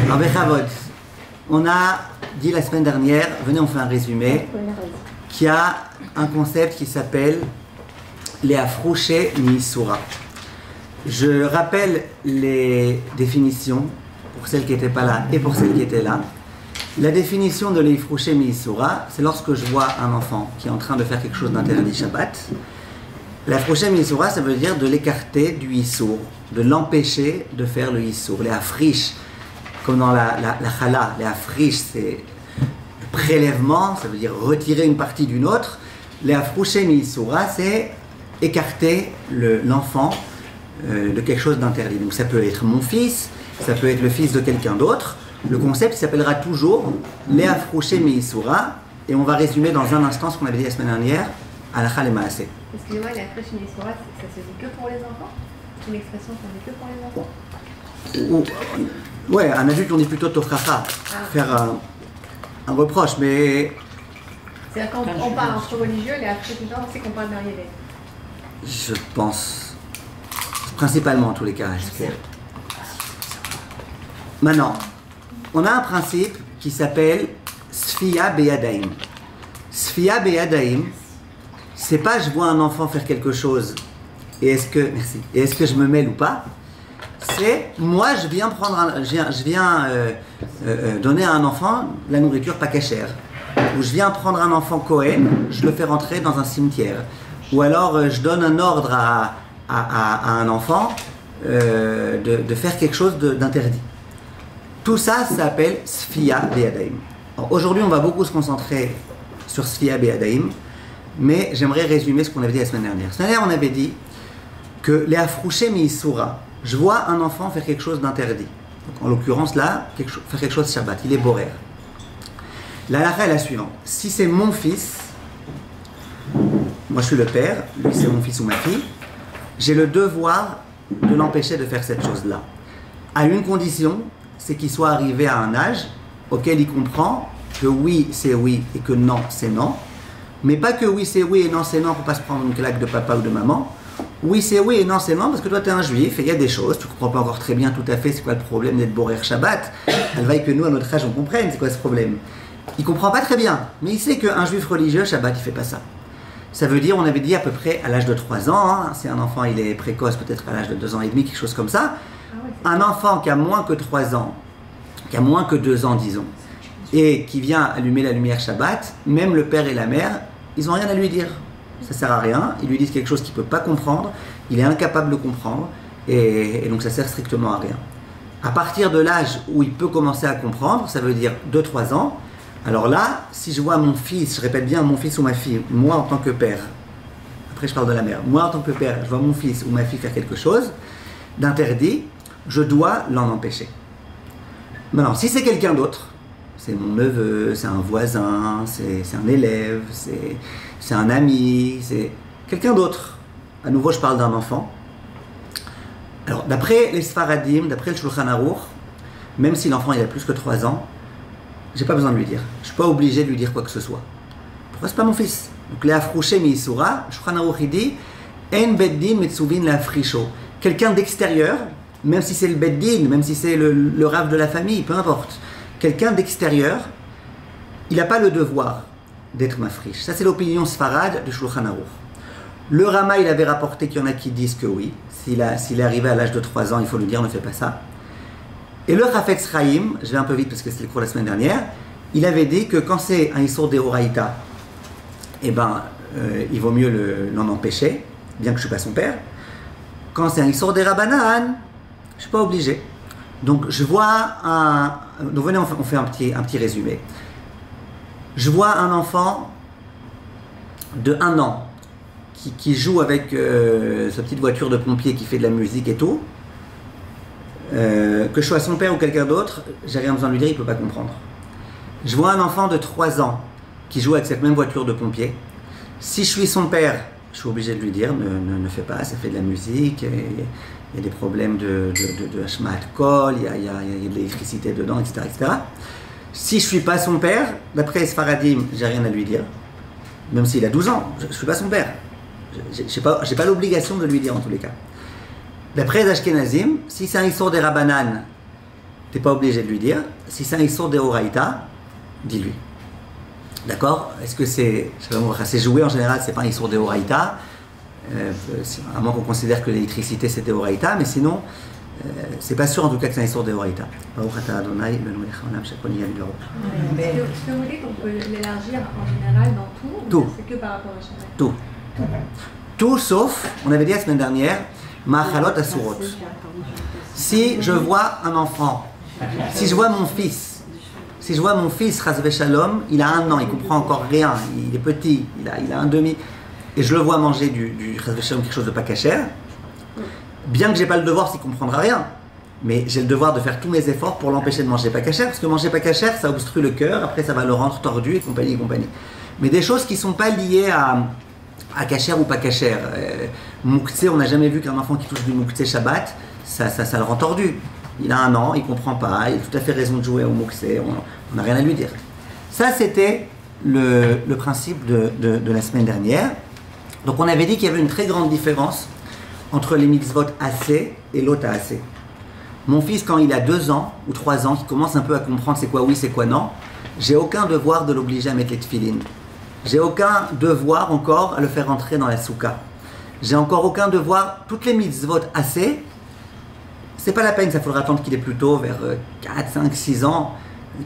Alors, Bechavod, on a dit la semaine dernière, venez on fait un résumé, qui a un concept qui s'appelle les afrouché misura. Je rappelle les définitions pour celles qui n'étaient pas là et pour celles qui étaient là. La définition de l'Ifrouché Mi'isura, c'est lorsque je vois un enfant qui est en train de faire quelque chose d'interdit Shabbat. L'Ifrouché Mi'isura, ça veut dire de l'écarter du Issour, de l'empêcher de faire le Issour. Les afriches, comme dans la chala, les afriches, c'est le prélèvement, ça veut dire retirer une partie d'une autre. Les Afrouché Mi'isura, c'est écarter l'enfant de quelque chose d'interdit. Donc ça peut être mon fils, ça peut être le fils de quelqu'un d'autre. Le concept s'appellera toujours les Afrouché Mi'isura, et on va résumer dans un instant ce qu'on avait dit la semaine dernière, Halakha le Maaseh. Excusez-moi, les Afrouché Mi'isura, ça se dit que pour les enfants? C'est une expression qu'on dit que pour les enfants? Ouais, un adulte on dit plutôt Tochacha, faire un reproche, mais... C'est-à-dire quand on parle entre religieux, les Afrouché Mi'isura, on sait qu'on parle d'Ariévé. Je pense, principalement en tous les cas. Maintenant, on a un principe qui s'appelle Sfiya Beyadaim. Sfiya Beyadaim, c'est pas je vois un enfant faire quelque chose et est-ce que je me mêle ou pas. C'est moi je viens donner à un enfant la nourriture pas cachère. Ou je viens prendre un enfant Cohen, je le fais rentrer dans un cimetière. Ou alors je donne un ordre à un enfant de faire quelque chose d'interdit. Tout ça s'appelle Sfiya Beyadaim. Aujourd'hui, on va beaucoup se concentrer sur Sfiya Beyadaim, mais j'aimerais résumer ce qu'on avait dit la semaine dernière. La semaine dernière, on avait dit que les Afrouché Mi'isura, je vois un enfant faire quelque chose d'interdit. En l'occurrence, là, faire quelque chose de Shabbat, il est borer. La halakha est la suivante. Si c'est mon fils, moi je suis le père, lui c'est mon fils ou ma fille, j'ai le devoir de l'empêcher de faire cette chose-là. À une condition, c'est qu'il soit arrivé à un âge auquel il comprend que oui c'est oui et que non c'est non, mais pas que oui c'est oui et non c'est non pour pas se prendre une claque de papa ou de maman. Oui c'est oui et non c'est non parce que toi tu es un juif et il y a des choses, tu comprends pas encore très bien tout à fait c'est quoi le problème d'être borer Shabbat. Elle vaille que nous à notre âge on comprenne c'est quoi ce problème. Il comprend pas très bien, mais il sait qu'un juif religieux Shabbat il fait pas ça. Ça veut dire, on avait dit à peu près à l'âge de 3 ans, hein, si un enfant il est précoce, peut-être à l'âge de 2 ans et demi, quelque chose comme ça. Un enfant qui a moins que 3 ans, qui a moins que 2 ans, disons, et qui vient allumer la lumière Shabbat, même le père et la mère, ils n'ont rien à lui dire. Ça sert à rien, ils lui disent quelque chose qu'il ne peut pas comprendre, il est incapable de comprendre, et donc ça sert strictement à rien. À partir de l'âge où il peut commencer à comprendre, ça veut dire 2-3 ans, alors là, si je vois mon fils, je répète bien mon fils ou ma fille, moi en tant que père, après je parle de la mère, moi en tant que père, je vois mon fils ou ma fille faire quelque chose d'interdit, je dois l'en empêcher. Maintenant, si c'est quelqu'un d'autre, c'est mon neveu, c'est un voisin, c'est un élève, c'est un ami, c'est quelqu'un d'autre. À nouveau, je parle d'un enfant. Alors, d'après les Sfaradim, d'après le Shulchan Aruch, même si l'enfant il a plus que 3 ans, j'ai pas besoin de lui dire. Je suis pas obligé de lui dire quoi que ce soit. Pourquoi c'est pas mon fils? Donc les Afrouché Mi'isura, Shulchan Aruch il dit En beddin metzuvin le'afrisho. Quelqu'un d'extérieur, même si c'est le beddin, même si c'est le rav de la famille, peu importe. Quelqu'un d'extérieur, il n'a pas le devoir d'être mafrish. Ça c'est l'opinion sfarade de Shulchan Aruch. Le Rama il avait rapporté qu'il y en a qui disent que oui. S'il est arrivé à l'âge de 3 ans, il faut lui dire ne fais pas ça. Et le Chafetz Chaim, je vais un peu vite parce que c'était le cours la semaine dernière, il avait dit que quand c'est un Issour d'Eoraïta, il vaut mieux l'en empêcher, bien que je ne suis pas son père. Quand c'est un Issour d'Erabanan, je ne suis pas obligé. Donc je vois donc venez, on fait un petit résumé. Je vois un enfant de 1 an qui joue avec sa petite voiture de pompier qui fait de la musique et tout. Que je sois son père ou quelqu'un d'autre, j'ai rien besoin de lui dire, il ne peut pas comprendre. Je vois un enfant de 3 ans qui joue avec cette même voiture de pompier. Si je suis son père, je suis obligé de lui dire ne fais pas, ça fait de la musique, il y a des problèmes de hashmat kol, il y a de l'électricité dedans, etc., etc. Si je ne suis pas son père, d'après Sfaradim, j'ai rien à lui dire, même s'il a 12 ans, je ne suis pas son père. Je n'ai pas l'obligation de lui dire en tous les cas. D'après les Ashkenazim, si c'est un Issour des Rabbanan, tu n'es pas obligé de lui dire. Si c'est un Issour d'Eoraïta, dis-lui. D'accord? Est-ce que c'est joué en général, c'est pas un Issour d'Eoraïta, à moins qu'on considère que l'électricité c'est d'Eoraïta, mais sinon, c'est pas sûr en tout cas que c'est un Issour d'Eoraïta. Mais est-ce que vous voulez qu'on peut l'élargir en général dans tout? Tout. C'est que par rapport à Shabbat? Tout. Tout sauf, on avait dit la semaine dernière, Ma'achalot Asurot. Si je vois un enfant, si je vois mon fils, Chas Veshalom, il a 1 an, il comprend encore rien, il est petit, il a un demi, et je le vois manger du Chas Veshalom, quelque chose de pas cachère, bien que j'ai pas le devoir s'il comprendra rien, mais j'ai le devoir de faire tous mes efforts pour l'empêcher de manger pas cachère, parce que manger pas cachère, ça obstrue le cœur, après ça va le rendre tordu et compagnie et compagnie. Mais des choses qui sont pas liées à cachère ou pas cachère. Mouktsé, on n'a jamais vu qu'un enfant qui touche du Mouktsé Shabbat, ça le rend tordu. Il a 1 an, il comprend pas, il a tout à fait raison de jouer au Mouktsé, on n'a rien à lui dire. Ça, c'était le principe de la semaine dernière. Donc on avait dit qu'il y avait une très grande différence entre les mitzvot assez et l'autre assez. Mon fils, quand il a 2 ans ou 3 ans, qui commence un peu à comprendre c'est quoi oui, c'est quoi non, j'ai aucun devoir de l'obliger à mettre les tefilines. J'ai aucun devoir encore à le faire entrer dans la soukha. J'ai encore aucun devoir, toutes les mitzvot assez, c'est pas la peine, ça faudra attendre qu'il est plutôt vers 4, 5, 6 ans,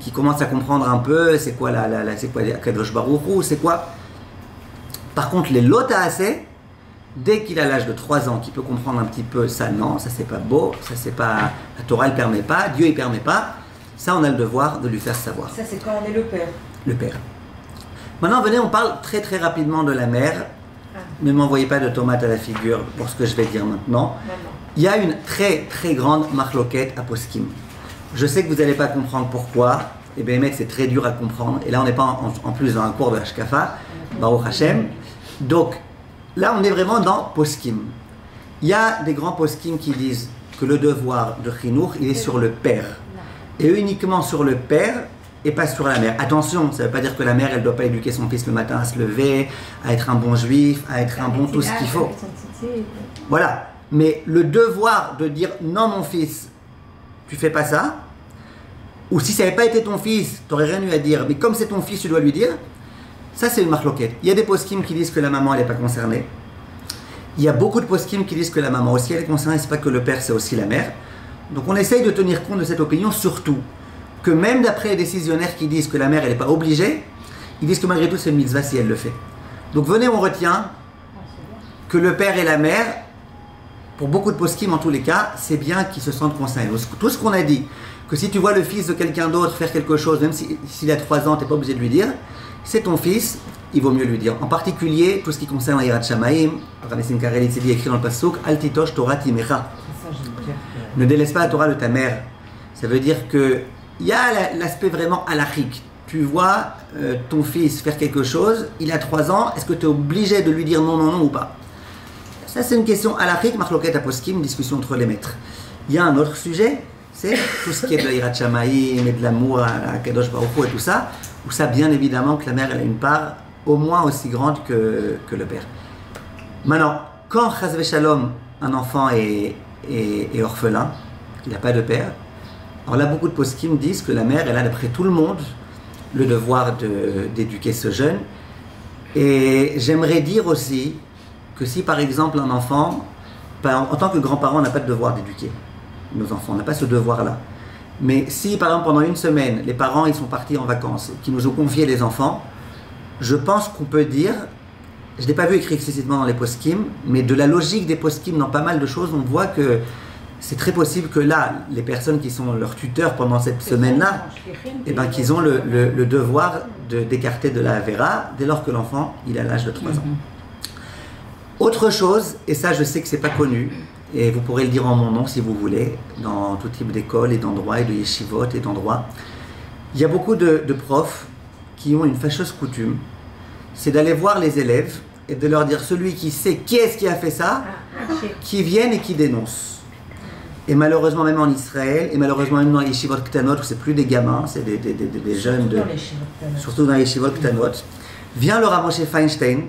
qu'il commence à comprendre un peu, c'est quoi c'est quoi Kadosh Baruch Hu, c'est quoi. Par contre, les lota assez, dès qu'il a l'âge de 3 ans, qu'il peut comprendre un petit peu, ça non, ça c'est pas beau, ça c'est pas, la Torah elle permet pas, Dieu il permet pas, ça on a le devoir de lui faire savoir. Ça c'est quand on est le père. Le père. Maintenant, venez, on parle très très rapidement de la mère. Ne m'envoyez pas de tomates à la figure pour ce que je vais dire maintenant. Il y a une très très grande marloquette à Poskim. Je sais que vous n'allez pas comprendre pourquoi. Et bien, mec, c'est très dur à comprendre. Et là, on n'est pas en plus dans un cours de Hashkafa, Baruch Hashem. Donc, là, on est vraiment dans Poskim. Il y a des grands Poskim qui disent que le devoir de Chinour, il est sur le père. Et uniquement sur le père, et pas sur la mère. Attention, ça ne veut pas dire que la mère, elle ne doit pas éduquer son fils le matin à se lever, à être un bon juif, à être un bon tout ce qu'il faut. Voilà. Mais le devoir de dire non mon fils, tu fais pas ça, ou si ça n'avait pas été ton fils, tu n'aurais rien eu à dire, mais comme c'est ton fils, tu dois lui dire, ça c'est une marloquette. Il y a des poskim qui disent que la maman, elle n'est pas concernée. Il y a beaucoup de poskim qui disent que la maman aussi, elle est concernée, c'est pas que le père, c'est aussi la mère. Donc on essaye de tenir compte de cette opinion, surtout que même d'après les décisionnaires qui disent que la mère elle n'est pas obligée, ils disent que malgré tout c'est une mitzvah si elle le fait. Donc venez, on retient que le père et la mère, pour beaucoup de poskim en tous les cas, c'est bien qu'ils se sentent concernés. Tout ce qu'on a dit, que si tu vois le fils de quelqu'un d'autre faire quelque chose, même s'il a 3 ans, tu n'es pas obligé de lui dire, c'est ton fils, il vaut mieux lui dire. En particulier, tout ce qui concerne Yirat Shamaim, Rav Karelitz dit écrit dans le pasuk, Al titosh Torah timecha. Ne délaisse pas la Torah de ta mère. Ça veut dire que il y a l'aspect vraiment halachique. Tu vois ton fils faire quelque chose, il a 3 ans, est-ce que tu es obligé de lui dire non, non, non ou pas? Ça, c'est une question halachique, marloquet aposkim, discussion entre les maîtres. Il y a un autre sujet, c'est tout ce qui est de l'Irat Shamaïm et de l'amour à Kadosh Baruch Hu et tout ça, où ça, bien évidemment, que la mère elle a une part au moins aussi grande que le père. Maintenant, quand Chas Veshalom, un enfant est orphelin, il n'a pas de père, alors là, beaucoup de poskim disent que la mère, elle a, d'après tout le monde, le devoir d'éduquer ce jeune. Et j'aimerais dire aussi que si, par exemple, un enfant, en tant que grand-parent, on n'a pas de devoir d'éduquer nos enfants, on n'a pas ce devoir-là. Mais si, par exemple, pendant 1 semaine, les parents, ils sont partis en vacances, qui nous ont confié les enfants, je pense qu'on peut dire, je ne l'ai pas vu écrit explicitement dans les poskim, mais de la logique des poskim dans pas mal de choses, on voit que c'est très possible que là, les personnes qui sont leurs tuteurs pendant cette semaine-là, eh ben, qu'ils ont le devoir d'écarter de la Avera dès lors que l'enfant il a l'âge de 3 ans. Autre chose, et ça je sais que c'est pas connu, et vous pourrez le dire en mon nom si vous voulez, dans tout type d'école et d'endroits et de yeshivot et d'endroits, il y a beaucoup de profs qui ont une fâcheuse coutume, c'est d'aller voir les élèves et de leur dire celui qui sait qui est-ce qui a fait ça, qui vienne et qui dénonce. Et malheureusement même en Israël, et malheureusement même dans les yeshivot ktanot, où c'est plus des gamins, c'est des jeunes, surtout dans les yeshivot ktanot, vient le Rav Moshe Feinstein,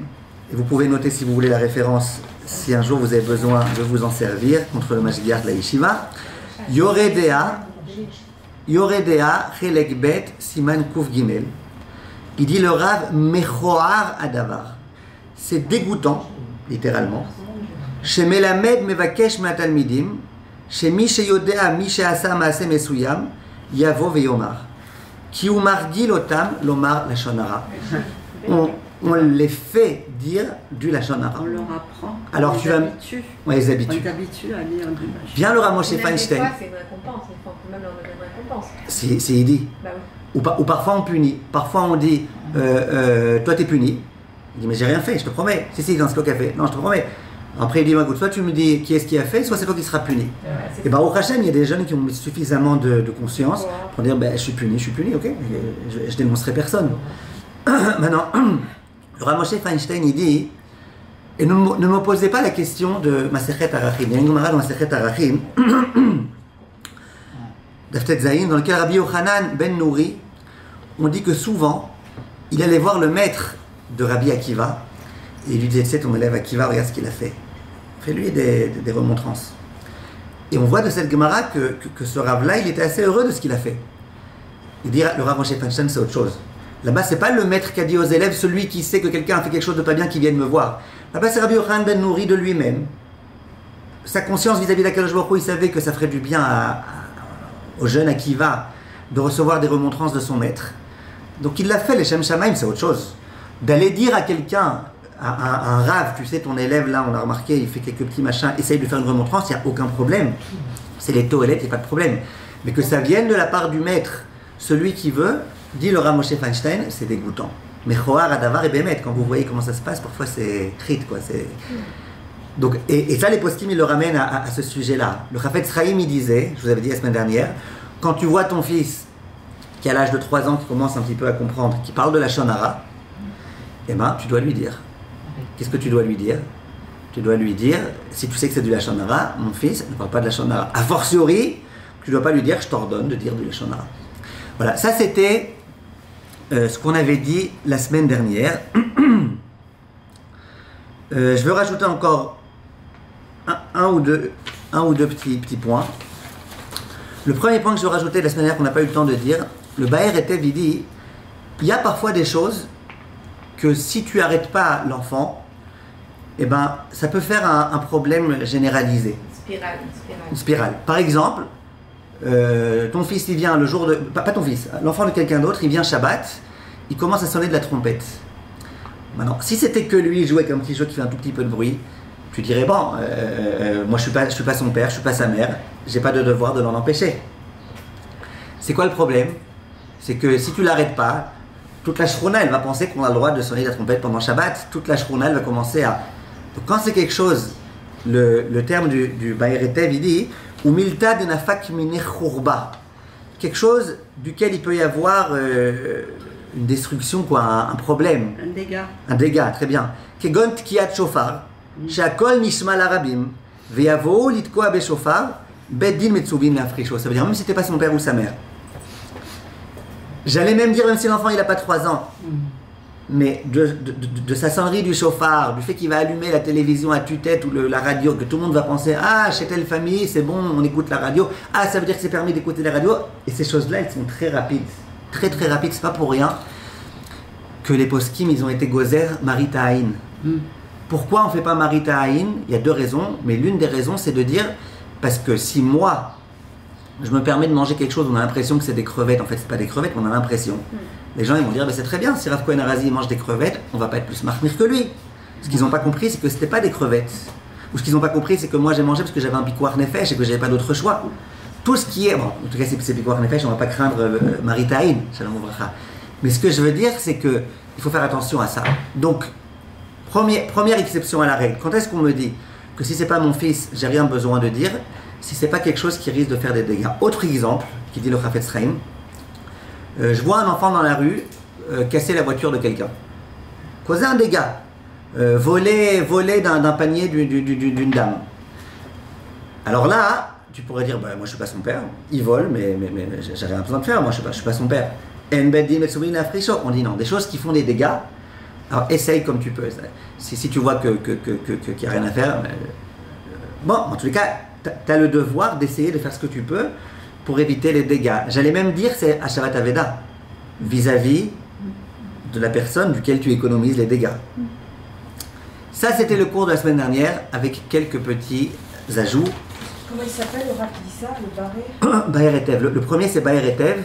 et vous pouvez noter si vous voulez la référence, si un jour vous avez besoin de vous en servir contre le mashgiach de la yeshiva, Yoredea, Yoredea Chelek Bet Siman Kuf Gimel. Il dit le Rav Mechoar Adavar. C'est dégoûtant, littéralement. Chez Melamed Mevakesh Matalmidim, chez Mishe Yodea Mishe Asa Maase Mesuyam, Yavo Veyomar. Ki Umargil Otam Lomar Lachonara. On les fait dire du Lachonara. On leur apprend. Alors on tu vas. On les habitue. les habitue à lire du Lachonara. Viens le Rav Moshe Des Feinstein. fois, c'est une récompense, il faut même leur donner une récompense. C'est il dit. Bah oui. Ou parfois on punit. Parfois on dit toi t'es puni. Il dit mais j'ai rien fait, je te promets. Si, c'est toi qui as fait. Non, je te promets. Après il dit écoute, soit tu me dis qui est-ce qui a fait, soit c'est toi qui seras puni. Et bah au Hachem, il y a des jeunes qui ont suffisamment de conscience pour dire je suis puni, ok. Je dénoncerai personne. Maintenant, le Rav Moshe Feinstein il dit et ne me posez pas la question de Masechet Arachim. Il y a une Gemara dans Masechet Arachim. Daftet Zayin, dans lequel Rabbi Yochanan ben Nouri, on dit que souvent, il allait voir le maître de Rabbi Akiva, et il lui disait, tu sais, ton élève Akiva, regarde ce qu'il a fait. Fais-lui des remontrances. Et on voit de cette Gemara que ce Rav-là, il était assez heureux de ce qu'il a fait. Il dit, le Rav Moshe Feinstein, c'est autre chose. Là-bas, c'est pas le maître qui a dit aux élèves, celui qui sait que quelqu'un a fait quelque chose de pas bien, qui vienne me voir. Là-bas, c'est Rabbi Yochanan ben Nouri de lui-même. Sa conscience vis-à-vis d'Akadosh Baruch Hu, il savait que ça ferait du bien au jeune Akiva de recevoir des remontrances de son maître. Donc il l'a fait, les Shem Shamaim, c'est autre chose. D'aller dire à quelqu'un, à un rave, tu sais, ton élève là, on l'a remarqué, il fait quelques petits machins, essaye de faire une remontrance, il n'y a aucun problème. C'est les toilettes, il n'y a pas de problème. Mais que ça vienne de la part du maître, celui qui veut, dit le Rav Moshe Feinstein, c'est dégoûtant. Mais Choar, Adavar et Bémet, quand vous voyez comment ça se passe, parfois c'est crit, quoi. Donc, et ça, les poskim, ils le ramènent à ce sujet-là. Le Chafetz Chaim, il disait, je vous avais dit la semaine dernière, quand tu vois ton fils, qui a l'âge de 3 ans, qui commence un petit peu à comprendre, qui parle de la Shonara, eh ben, tu dois lui dire. Qu'est-ce que tu dois lui dire? Tu dois lui dire, si tu sais que c'est du Lashon Hara, mon fils ne parle pas de Lashon Hara. A fortiori, tu ne dois pas lui dire, je t'ordonne de dire du Lashon Hara. Voilà, ça c'était ce qu'on avait dit la semaine dernière. Je veux rajouter encore un ou deux petits points. Le premier point que je veux rajouter la semaine dernière qu'on n'a pas eu le temps de dire, le Baer était Vidi, il y a parfois des choses que si tu n'arrêtes pas l'enfant, eh ben, ça peut faire un problème généralisé. Une spirale. Par exemple, ton fils, il vient le jour de... Pas ton fils, l'enfant de quelqu'un d'autre, il vient Shabbat, il commence à sonner de la trompette. Maintenant, si c'était que lui, il jouait avec un petit jeu qui fait un tout petit peu de bruit, tu dirais, bon, moi je suis pas son père, je suis pas sa mère, j'ai pas de devoir de l'en empêcher. C'est quoi le problème? C'est que si tu l'arrêtes pas, toute la shrona, elle va penser qu'on a le droit de sonner la trompette pendant Shabbat, toute la shrona, elle va commencer à... Donc quand c'est quelque chose, le terme du Baeretev, il dit Umilta de nafak mine churba, quelque chose duquel il peut y avoir une destruction, quoi, un problème. Un dégât. Un dégât, très bien. Kegon tkiat shofar, she'akol nishma larabim, ve'yavo litkoa beshofar, beddin metzuvin lafrisho. Ça veut dire même si t'es pas son père ou sa mère. J'allais même dire, même si l'enfant il n'a pas 3 ans, mais de sa sonnerie du chauffard, du fait qu'il va allumer la télévision à tue-tête ou la radio, que tout le monde va penser, ah, chez telle famille, c'est bon, on écoute la radio, ah, ça veut dire que c'est permis d'écouter la radio, et ces choses-là, elles sont très rapides, très très rapides, c'est pas pour rien que les poskim, ils ont été gozer maritaïn. Pourquoi on ne fait pas maritaïn? Il y a 2 raisons, mais l'une des raisons, c'est de dire, parce que si moi, je me permets de manger quelque chose, on a l'impression que c'est des crevettes. En fait, c'est pas des crevettes, on a l'impression. Les gens, ils vont dire, bah, c'est très bien, si Rav Kohen Arazi mange des crevettes, on va pas être plus marmire que lui. Ce qu'ils n'ont pas compris, c'est que c'était pas des crevettes. Ou ce qu'ils n'ont pas compris, c'est que moi, j'ai mangé parce que j'avais un piquoir nefesh et que j'avais pas d'autre choix. Tout ce qui est... Bon, en tout cas, c'est piquoir nefesh, on va pas craindre maritaïn, shalom uvracha. Mais ce que je veux dire, c'est que il faut faire attention à ça. Donc, première exception à la règle. Quand est-ce qu'on me dit que si c'est pas mon fils, j'ai rien besoin de dire, si c'est pas quelque chose qui risque de faire des dégâts. Autre exemple, qui dit le Chafetz Chaim, je vois un enfant dans la rue casser la voiture de quelqu'un, causer un dégât, voler d'un panier d'une dame. Alors là, tu pourrais dire, bah, moi je suis pas son père, il vole, mais j'ai rien besoin de faire, moi je suis pas son père. On dit non, des choses qui font des dégâts, alors essaye comme tu peux. Si tu vois qu'il n'y a rien à faire, bon, en tous les cas, tu as le devoir d'essayer de faire ce que tu peux pour éviter les dégâts. J'allais même dire c'est Hashavat Aveda, vis-à-vis de la personne duquel tu économises les dégâts. Ça, c'était le cours de la semaine dernière avec quelques petits ajouts. Comment il s'appelle le rap qui dit ça, le barré Baer Etev. Le premier, c'est Baer Etev,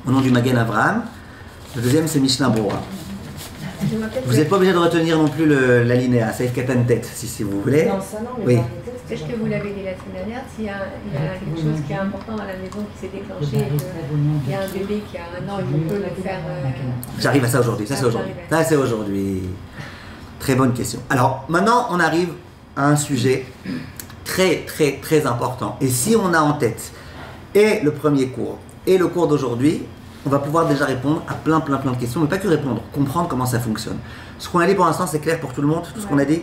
au nom du Magen Avraham. Le deuxième, c'est Mishnah Brura. Vous n'êtes pas obligé de retenir non plus l'alinéa, Saïf Katantet, si vous voulez. Non, ça non, mais Oui. Est-ce que vous l'avez dit la semaine dernière, s'il y a quelque chose qui est important dans la maison qui s'est déclenché et qu'il y a un bébé qui a un an, il peut le faire. J'arrive à ça aujourd'hui, ça c'est aujourd'hui. Ça c'est aujourd'hui. Très bonne question. Alors maintenant, on arrive à un sujet très important. Et si on a en tête et le premier cours et le cours d'aujourd'hui, on va pouvoir déjà répondre à plein de questions, mais pas que répondre, comprendre comment ça fonctionne. Ce qu'on a dit pour l'instant, c'est clair pour tout le monde, tout ce qu'on a dit.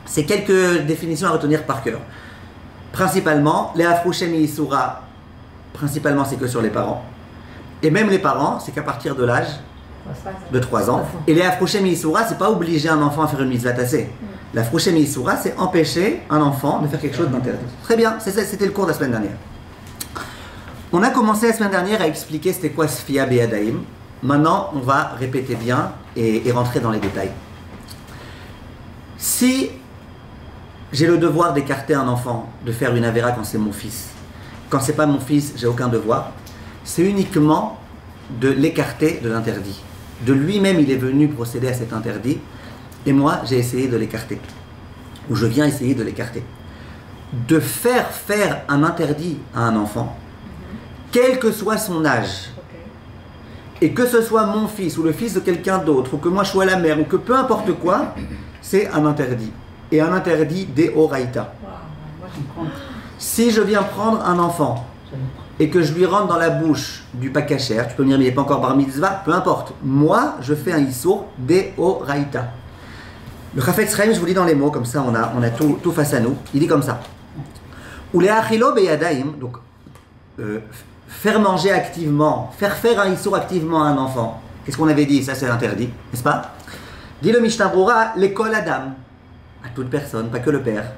C'est quelques définitions à retenir par cœur. Principalement, les Afrouchem Yisura, principalement c'est que sur les parents. Et même les parents, c'est qu'à partir de l'âge de 3 ans. Et les Afrouchem Yisura, c'est pas obliger un enfant à faire une mitzvah tassée. L'Afrouchem Yisura, c'est empêcher un enfant de faire quelque chose d'interdit. Très bien, c'était le cours de la semaine dernière. On a commencé la semaine dernière à expliquer c'était quoi Sfia Be'adaim. Maintenant, on va répéter bien et rentrer dans les détails. Si j'ai le devoir d'écarter un enfant, de faire une avéra quand c'est mon fils, quand c'est pas mon fils, j'ai aucun devoir, c'est uniquement de l'écarter de l'interdit. De lui-même, il est venu procéder à cet interdit, et moi, j'ai essayé de l'écarter. Ou je viens essayer de l'écarter. De faire un interdit à un enfant, quel que soit son âge, et que ce soit mon fils ou le fils de quelqu'un d'autre, ou que moi je sois la mère, ou que peu importe quoi, c'est un interdit. Et un interdit d'Eoraita. Si je viens prendre un enfant et que je lui rentre dans la bouche du pakacher, tu peux me dire mais il n'est pas encore bar mitzvah, peu importe. Moi, je fais un issour d'Eoraita. Le Chafetz Chaim, je vous dis dans les mots, comme ça on a tout face à nous. Il dit comme ça. Ou les achilo beyadaim, donc faire manger activement, faire un issour activement à un enfant. Qu'est-ce qu'on avait dit? Ça c'est interdit, n'est-ce pas? Dit le Mishnah Brura, l'école Adam. À toute personne, pas que le père,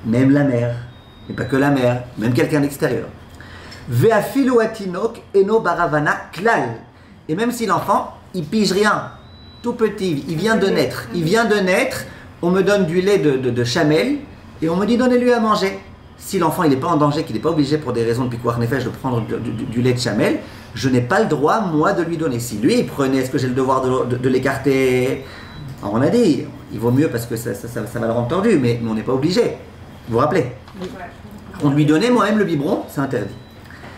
même la mère, mais pas que la mère, même quelqu'un d'extérieur. Ve'afilu atinok eno baravana klal. Et même si l'enfant, il pige rien, tout petit, il vient de naître, on me donne du lait de chamel et on me dit donnez-lui à manger. Si l'enfant il n'est pas en danger, qu'il n'est pas obligé pour des raisons de pikuach nefesh de prendre du lait de chamel, je n'ai pas le droit moi de lui donner. Si lui il prenait, est-ce que j'ai le devoir de l'écarter? Alors on a dit, il vaut mieux parce que ça va le rendre tordu, mais on n'est pas obligé. Vous vous rappelez? On lui donnait moi-même le biberon, c'est interdit.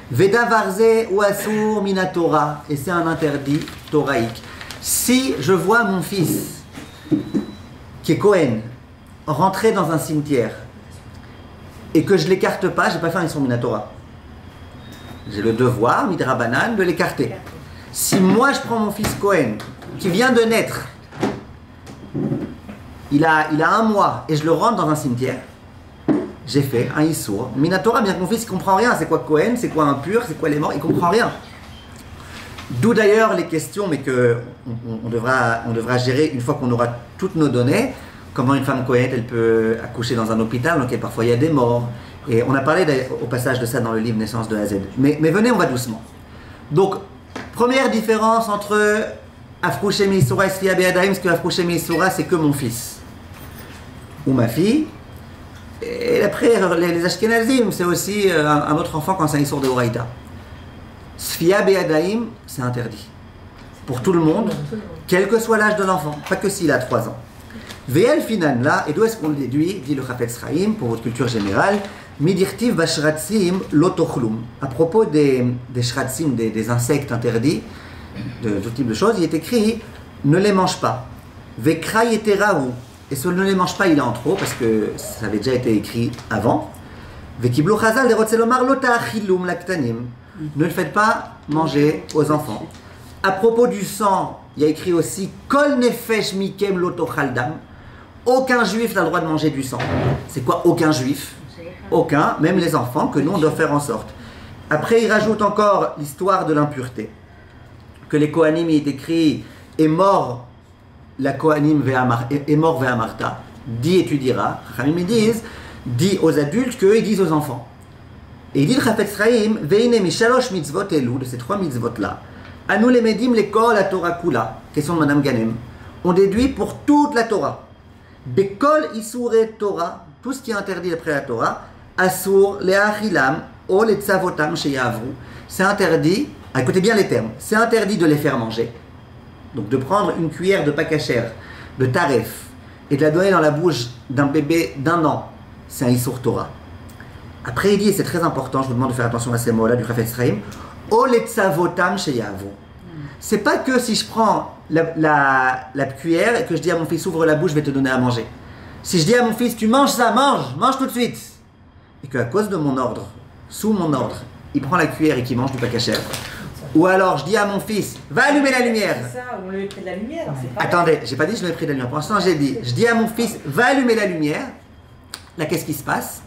Veda varze ou asur minatora, et c'est un interdit thoraïque. Si je vois mon fils, qui est Cohen, rentrer dans un cimetière, et que je ne l'écarte pas, je n'ai pas fait un isur minatora. J'ai le devoir, midrabanan, de l'écarter. Si moi je prends mon fils Cohen, qui vient de naître, il a 1 mois et je le rentre dans un cimetière, j'ai fait un issour minatora, bien que mon fils ne comprend rien. C'est quoi Cohen, c'est quoi impur, c'est quoi les morts, il ne comprend rien. D'où d'ailleurs les questions, mais qu'on devra gérer une fois qu'on aura toutes nos données. Comment une femme Cohen, elle peut accoucher dans un hôpital, donc parfois il y a des morts. Et on a parlé au passage de ça dans le livre Naissance de A à Z. Mais venez, on va doucement. Donc, première différence entre Afrouchem Yisura et Sfia Be'adaim, parce que Afrouchem Yisura, c'est que mon fils ou ma fille. Et après, les Ashkenazim, c'est aussi un autre enfant quand c'est un issour de Horaïta. Sfia Be'adaim, c'est interdit. Pour tout le monde, quel que soit l'âge de l'enfant, pas que s'il a 3 ans. Ve'el finan là, et d'où est-ce qu'on le déduit, dit le Chafetz Chaim, pour votre culture générale, Midirtiv bashratzim lotochlum. À propos des shratzim, des insectes interdits, de tout type de choses, il est écrit ne les mange pas. Vekra yeterahu. Et ce ne les mange pas, il est en trop, parce que ça avait déjà été écrit avant. Vekiblo chazal de rotzelomar lotachilum laktanim. Ne le faites pas manger aux enfants. À propos du sang, il y a écrit aussi kol nefesh mikem lotochaldam. Aucun juif n'a le droit de manger du sang. C'est quoi aucun juif? Aucun, même les enfants, que nous on doit faire en sorte. Après, il rajoute encore l'histoire de l'impureté. Que les Kohanim, il est écrit est mort la Kohanim est mort ve'amarta. Dis et tu diras. Chachamim ils disent, dis aux adultes qu'eux ils disent aux enfants. Et il dit le Chafetz Chaim, Veine mishalosh mitzvot elu, de ces 3 mitzvot-là, anu lemedim lekol la Torah kula, question de Madame Ganem, on déduit pour toute la Torah. Bekol isure Torah, tout ce qui est interdit d'après la Torah, asur le'achilam o le'tzavotam sheyavru. C'est interdit, écoutez bien les termes, c'est interdit de les faire manger. Donc de prendre une cuillère de pakasher, de taref, et de la donner dans la bouche d'un bébé d'1 an, c'est un isur Torah. Après il dit, et c'est très important, je vous demande de faire attention à ces mots-là du Chafetz Chaim, o le'tzavotam sheyavru. C'est pas que si je prends la cuillère et que je dis à mon fils ouvre la bouche, je vais te donner à manger. Si je dis à mon fils tu manges ça, mange tout de suite, et qu'à cause de mon ordre, sous mon ordre, il prend la cuillère et qu'il mange du pakasher, ou alors je dis à mon fils va allumer la lumière. C'est ça, on lui met de la lumière. Attendez, j'ai pas dit je lui ai pris de la lumière. Pour l'instant j'ai dit je dis à mon fils va allumer la lumière. Là qu'est-ce qui se passe?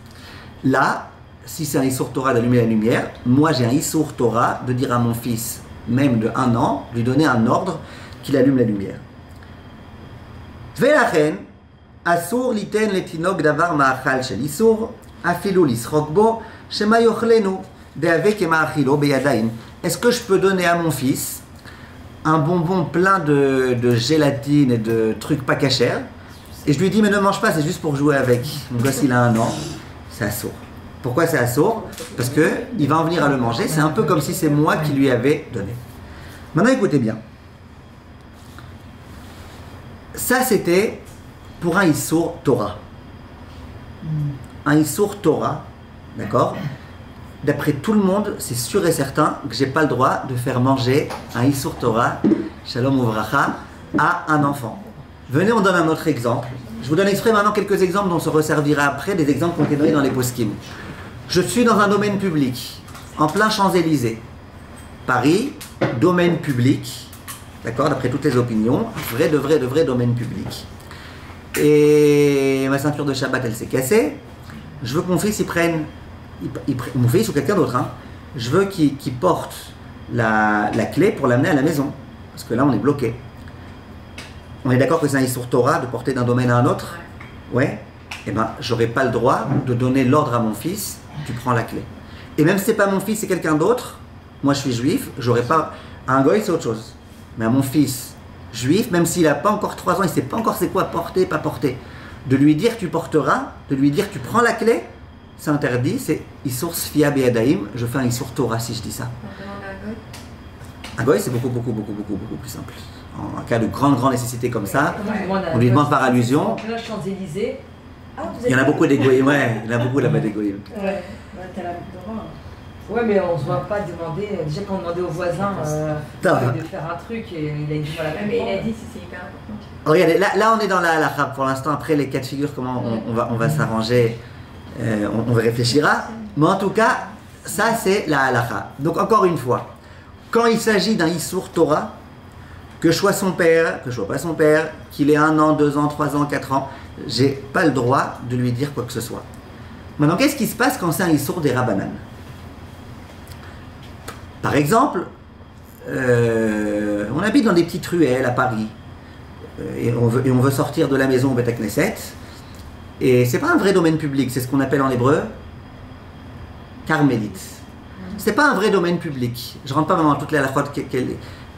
Là, si c'est un Issour Torah d'allumer la lumière, moi j'ai un Issour Torah de dire à mon fils, même de 1 an, lui donner un ordre qu'il allume la lumière. Ve'achen, asur liten letinok davar ma'achal shel Issour, afilu lisrok bo, shema yochlenu, de'avek ma'achilo beyadaim. Est-ce que je peux donner à mon fils un bonbon plein de gélatine et de trucs pas cachers, et je lui dis mais ne mange pas, c'est juste pour jouer avec. Mon gosse il a 1 an, c'est assour. Pourquoi c'est assour? Parce qu'il va en venir à le manger, c'est un peu comme si c'est moi qui lui avais donné. Maintenant écoutez bien. Ça c'était pour un Issour Torah. Un Issour Torah, d'accord? D'après tout le monde, c'est sûr et certain que j'ai pas le droit de faire manger un Issour Torah, Shalom Uvracha, à un enfant. Venez, on donne un autre exemple. Je vous donne exprès maintenant quelques exemples dont on se resservira après, des exemples qui ont été donnés dans les poskim. Je suis dans un domaine public, en plein Champs-Élysées. Paris, domaine public, d'accord, d'après toutes les opinions, vrai de vrai domaine public. Et ma ceinture de Shabbat, elle s'est cassée. Je veux que mon fils, mon fils ou quelqu'un d'autre, hein, je veux qu'il porte la clé pour l'amener à la maison. Parce que là, on est bloqué. On est d'accord que c'est un Issour Torah de porter d'un domaine à un autre? Ouais. Eh bien, j'aurais pas le droit de donner l'ordre à mon fils, tu prends la clé. Et même si c'est pas mon fils, c'est quelqu'un d'autre, moi je suis juif, j'aurais pas... À un goy, c'est autre chose. Mais à mon fils juif, même s'il a pas encore 3 ans, il sait pas encore c'est quoi porter, pas porter, de lui dire tu porteras, de lui dire tu prends la clé, c'est interdit, c'est Issour Sfia Be'adaim, je fais un Issour Torah si je dis ça. Un goy, c'est beaucoup plus simple. En cas de grande nécessité comme ça, on lui demande par allusion. Champs-Élysées. Il y en a beaucoup des goyim, ouais, il y en a beaucoup là-bas des goyim. Ouais, t'as la droit. Ouais, mais on ne se voit pas demander, déjà quand on demandait au voisin de faire un truc, et il a dit voilà. Mais il a dit si c'est hyper important. Regardez, là on est dans la halakha pour l'instant, après les cas de figure, comment on va s'arranger, on réfléchira. Mais en tout cas, ça c'est la halakha. Donc encore une fois, quand il s'agit d'un Issour Torah, que je sois son père, que je sois pas son père, qu'il ait 1 an, 2 ans, 3 ans, 4 ans, j'ai pas le droit de lui dire quoi que ce soit. Maintenant, qu'est-ce qui se passe quand c'est un Issour des Rabbanan? Par exemple, on habite dans des petites ruelles à Paris, et on veut sortir de la maison au Beth Knesset, et c'est pas un vrai domaine public, c'est ce qu'on appelle en hébreu carmélite. C'est pas un vrai domaine public. Je rentre pas vraiment dans toutes les halakhot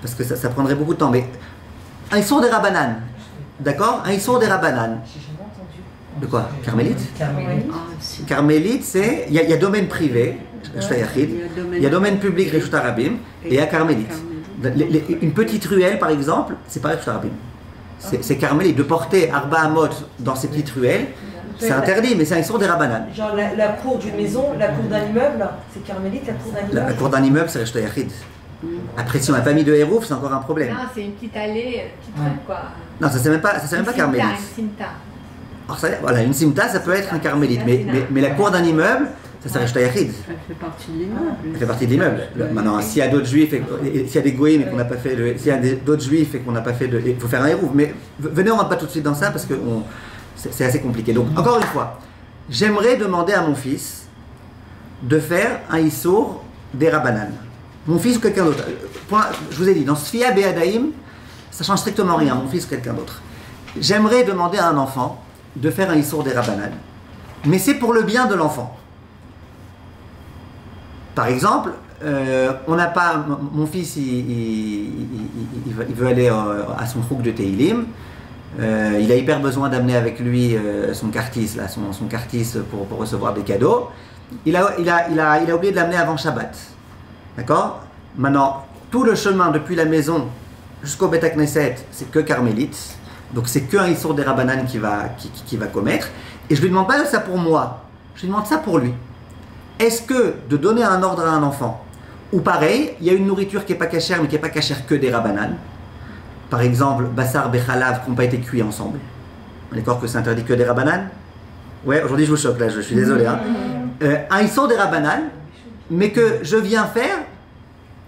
parce que ça prendrait beaucoup de temps, mais un Issour des Rabbanan, d'accord? Un Issour des Rabbanan. De quoi? Carmélite? Carmélite, c'est... Il y a domaine privé, il y a domaine public, Reshut Harabim, et il y a Carmélite. Une petite ruelle, par exemple, c'est pas Reshut Harabim. C'est Carmélite. De porter Arba Amot dans ces petites ruelles, c'est interdit, mais c'est un Issour des Rabbanan. Genre la cour d'une maison, la cour d'un immeuble, c'est Carmélite, la cour d'un immeuble? La cour d'un immeuble, c'est Reshut Hayachid. Après, si on n'a pas mis de Hérouf, c'est encore un problème. Non, c'est une petite allée, petite rue, quoi. Non, ça c'est même pas Carmélite. Une simta. Alors, voilà, une simta, ça peut être un carmélite, mais la cour d'un immeuble, ça s'arrête Reshut Hayachid. Elle fait partie de l'immeuble. Elle fait partie de l'immeuble. Maintenant, s'il y a d'autres juifs, s'il y a des goïms et qu'on n'a pas fait s'il y a d'autres juifs et qu'on n'a pas fait il faut faire un hérouf. Mais venez, on ne rentre pas tout de suite dans ça parce que c'est assez compliqué. Donc, encore une fois, j'aimerais demander à mon fils de faire un Issour des Rabbanan. Mon fils ou quelqu'un d'autre. Je vous ai dit, dans Sfia Be'adaim, ça change strictement rien, mon fils ou quelqu'un d'autre. J'aimerais demander à un enfant de faire un Issour des Rabbanan. Mais c'est pour le bien de l'enfant. Par exemple, on n'a pas. Mon fils, il veut aller à son trouk de Teilim. Il a hyper besoin d'amener avec lui son kartis, là, son kartis pour recevoir des cadeaux. Il a oublié de l'amener avant Shabbat. D'accord? Maintenant, tout le chemin depuis la maison jusqu'au Bet HaKnesset, c'est que carmélite. Donc c'est qu'un Issour des Rabbanan qui va commettre. Et je lui demande pas ça pour moi. Je lui demande ça pour lui. Est-ce que de donner un ordre à un enfant, ou pareil, il y a une nourriture qui n'est pas cachère, mais qui n'est pas cachère que des Rabbanan. Par exemple, Bassar Bechalav qui n'ont pas été cuits ensemble. On est d'accord que c'est interdit que des Rabbanan? Ouais, aujourd'hui je vous choque là, je suis désolé. Hein. Un Issour des Rabbanan, mais que je viens faire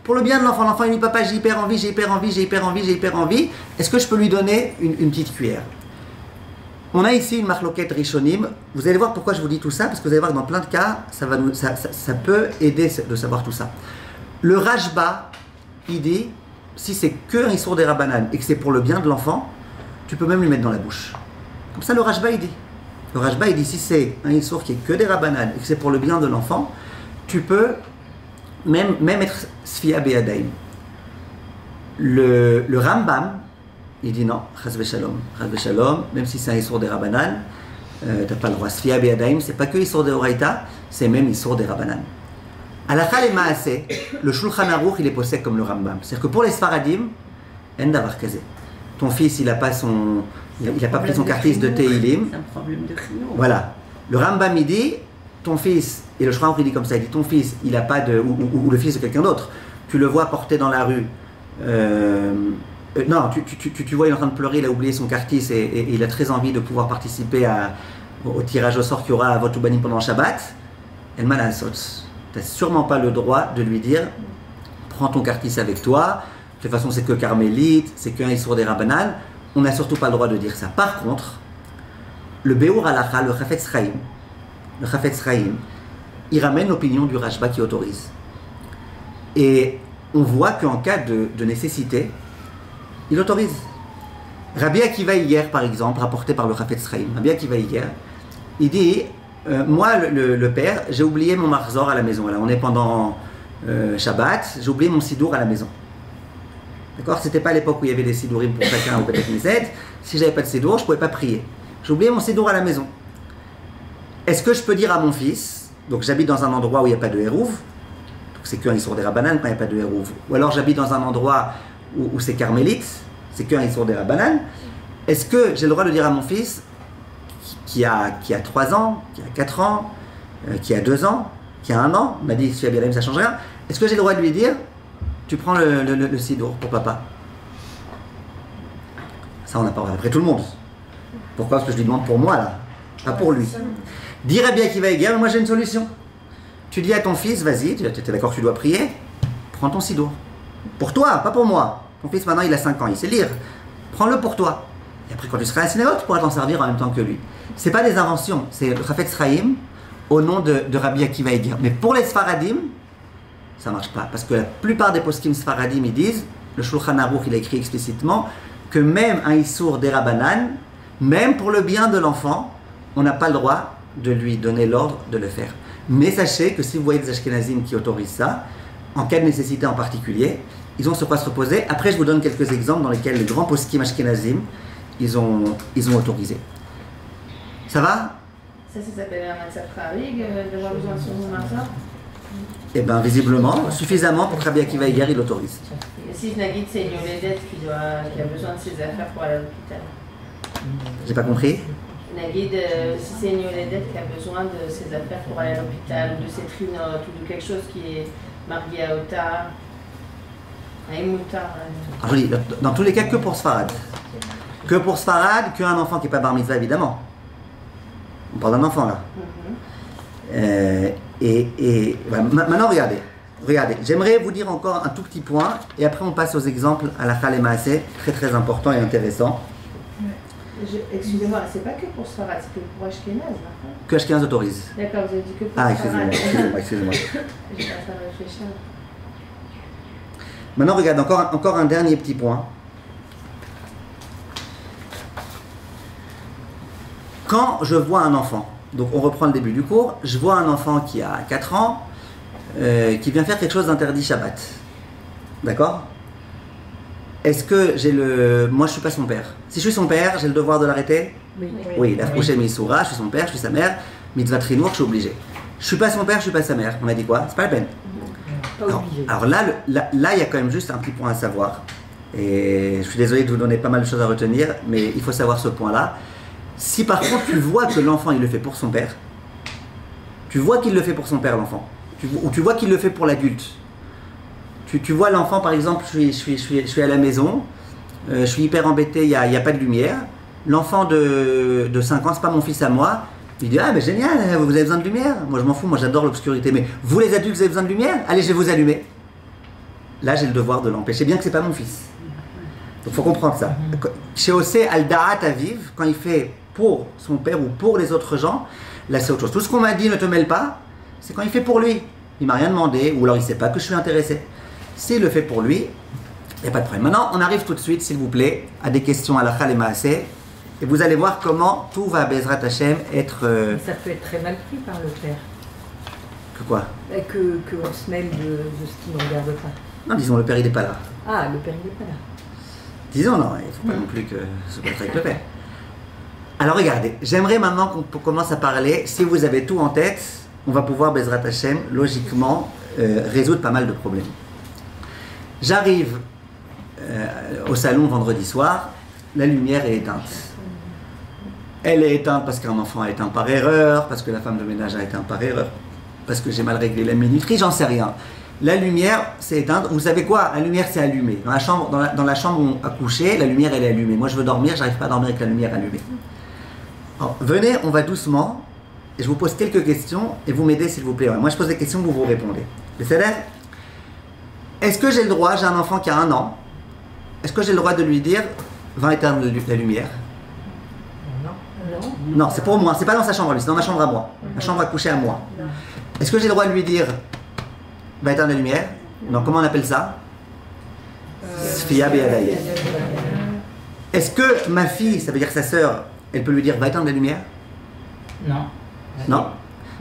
pour le bien de l'enfant. L'enfant il dit papa j'ai hyper envie. Est-ce que je peux lui donner une petite cuillère? On a ici une marloquette rishonim. Vous allez voir pourquoi je vous dis tout ça, parce que vous allez voir que dans plein de cas, ça peut aider de savoir tout ça. Le Rashba, il dit, si c'est que un Issour des Rabbanan et que c'est pour le bien de l'enfant, tu peux même lui mettre dans la bouche. Comme ça le Rashba il dit. Le Rashba il dit, si c'est un Issour qui est que des Rabbanan et que c'est pour le bien de l'enfant, tu peux même être Sfia Be'adaim. Le Rambam, il dit non, Chas v'shalom, même si c'est un Issour des Rabbanan, t'as pas le droit. Sfia Be'adaim, c'est pas que Issour des Oraita, c'est même Issour des Rabbanan. Halakha le Maaseh, le Shulchan Aruch, il est possède comme le Rambam. C'est-à-dire que pour les Sfaradim, en davar kazé. Ton fils, il a pas pris son kartis de Teilim. C'est un problème de chino. Voilà. Le Rambam, il dit, ton fils, et le Shulchan Aruch, il dit comme ça, il dit, ton fils, il a pas de, ou le fils de quelqu'un d'autre, tu le vois porter dans la rue, non, tu vois, il est en train de pleurer, il a oublié son kartis et il a très envie de pouvoir participer au tirage au sort qu'il y aura à votre Ubanim pendant Shabbat. El Malasot. Tu n'as sûrement pas le droit de lui dire prends ton kartis avec toi. De toute façon, c'est que carmélite, c'est qu'un Issour des Rabbanan. On n'a surtout pas le droit de dire ça. Par contre, le Beur Halacha, le Chafetz Chaim, il ramène l'opinion du Rashba qui autorise. Et on voit qu'en cas de nécessité, il autorise. Rabbi Akiva hier, par exemple, rapporté par le Chafetz Chaim, Rabbi Akiva hier, il dit moi, le père, j'ai oublié mon marzor à la maison. Là, on est pendant Shabbat, j'ai oublié mon sidour à la maison. D'accord? C'était pas l'époque où il y avait des sidourim pour chacun au peut-être Knesset. Si j'avais pas de sidour, je pouvais pas prier. J'ai oublié mon sidour à la maison. Est-ce que je peux dire à mon fils, donc j'habite dans un endroit où il n'y a pas de hérouv, donc c'est qu'un Issour des Rabbanan quand il n'y a pas de hérouv, ou alors j'habite dans un endroit où c'est carmélite, c'est qu'un Issour des Rabbanan, est-ce que j'ai le droit de dire à mon fils qui a 3 ans, qui a 4 ans, qui a 2 ans, qui a 1 an, il m'a dit si ça change rien, est-ce que j'ai le droit de lui dire tu prends le sidour pour papa? Ça on n'a pas le droit, après tout le monde. Pourquoi? Parce que je lui demande pour moi là, pas pour lui. Dire à bien qu'il va égarer, moi j'ai une solution. Tu dis à ton fils, vas-y, tu es d'accord que tu dois prier, prends ton sidour. Pour toi, pas pour moi. Ton fils maintenant il a 5 ans, il sait lire. Prends-le pour toi. Et après quand tu seras à la synagogue, tu pourras t'en servir en même temps que lui. C'est pas des inventions, c'est le Chafetz Chaim au nom de Rabbi Akiva Eiger. Mais pour les Sfaradim, ça marche pas. Parce que la plupart des poskim Sfaradim, ils disent, le Shulchan Aruch, il a écrit explicitement, que même un Issour des Rabbanan, même pour le bien de l'enfant, on n'a pas le droit de lui donner l'ordre de le faire. Mais sachez que si vous voyez des Ashkenazim qui autorisent ça, en cas de nécessité en particulier, ils ont sur quoi se reposer. Après, je vous donne quelques exemples dans lesquels les grands poskim Ashkenazim, ils ont autorisé. Ça va? Ça s'appelle un matzah prarig, d'avoir besoin de son matzah? Eh bien, visiblement, suffisamment pour que Rabbi Akiva Eiger, il l'autorise. Et si Nagid, c'est une Yoledet qui a besoin de ses affaires pour aller à l'hôpital? J'ai pas compris? Nagid, si c'est une Yoledet qui a besoin de ses affaires pour aller à l'hôpital, ou de ses trinotes, ou de quelque chose qui est marqué à Ota, à Emouta. Alors, je dis, dans tous les cas, que pour Sfarad. Que pour Sfarad, qu'un enfant qui n'est pas bar mitzvah, évidemment. On parle d'un enfant là. Voilà. Maintenant, regardez. J'aimerais vous dire encore un tout petit point, et après on passe aux exemples à la Halakha le Maaseh, très très important et intéressant. Excusez-moi, c'est pas que pour Sfarad, c'est que pour Ashkenaz. Que Ashkenaz autorise. D'accord, vous avez dit que pour Sfarad. Excusez-moi. J'ai pas ça réfléchir. Maintenant, regarde, encore un dernier petit point. Quand je vois un enfant, donc on reprend le début du cours, je vois un enfant qui a 4 ans, qui vient faire quelque chose d'interdit Shabbat. D'accord? Est-ce que j'ai le... Moi, je suis pas son père. Si je suis son père, j'ai le devoir de l'arrêter? Oui, il a couché Missoura, je suis son père, je suis sa mère. Mitzvah Trinour, je suis obligé. Je suis pas son père, je suis pas sa mère. On a dit quoi? C'est pas la peine. Alors là, il y a quand même juste un petit point à savoir. Et je suis désolé de vous donner pas mal de choses à retenir, mais il faut savoir ce point-là. Si par contre tu vois que l'enfant il le fait pour son père, tu vois qu'il le fait pour son père l'enfant, ou tu vois qu'il le fait pour l'adulte. Tu vois l'enfant par exemple, je suis à la maison, je suis hyper embêté, il y a pas de lumière. L'enfant de 5 ans, c'est pas mon fils à moi. Il dit ah mais génial, vous avez besoin de lumière. Moi je m'en fous, moi j'adore l'obscurité. Mais vous les adultes, vous avez besoin de lumière? Allez, je vais vous allumer. Là j'ai le devoir de l'empêcher, bien que c'est pas mon fils. Donc il faut comprendre ça. Chez Osé Al-Da'at Aviv, quand il fait pour son père ou pour les autres gens, là c'est autre chose. Tout ce qu'on m'a dit ne te mêle pas, c'est quand il fait pour lui. Il m'a rien demandé, ou alors il sait pas que je suis intéressé. S'il le fait pour lui, il n'y a pas de problème. Maintenant, on arrive tout de suite, s'il vous plaît, à des questions à la Chal et Maaseh. Et vous allez voir comment tout va, Bezrat Hashem, être... Ça peut être très mal pris par le père. Que quoi? Qu'on se mêle de ce qui ne regarde pas. Non, disons, le père, il n'est pas là. Ah, le père, il n'est pas là. Disons, non, il ne faut pas non plus que se battre avec le père. Alors, regardez, j'aimerais maintenant qu'on commence à parler. Si vous avez tout en tête, on va pouvoir, Bezrat Hashem, logiquement, résoudre pas mal de problèmes. J'arrive au salon vendredi soir, la lumière est éteinte. Elle est éteinte parce qu'un enfant a éteint par erreur, parce que la femme de ménage a éteint par erreur, parce que j'ai mal réglé la minuterie, j'en sais rien. La lumière s'est éteinte. Vous savez quoi? La lumière s'est allumée. Dans la chambre où on a couché, la lumière elle est allumée. Moi je veux dormir, j'arrive pas à dormir avec la lumière allumée. Alors, venez, on va doucement, et je vous pose quelques questions, et vous m'aidez s'il vous plaît. Moi je pose des questions, vous répondez. Est-ce que j'ai le droit, j'ai un enfant qui a 1 an, est-ce que j'ai le droit de lui dire va éteindre la lumière? Non, c'est pour moi, c'est pas dans sa chambre, c'est dans ma chambre à moi. Ma chambre à coucher à moi. Est-ce que j'ai le droit de lui dire va éteindre la lumière? Non, comment on appelle ça? Sfia Be'adayim. Est-ce que ma fille, ça veut dire sa sœur, elle peut lui dire va éteindre la lumière? Non. Non.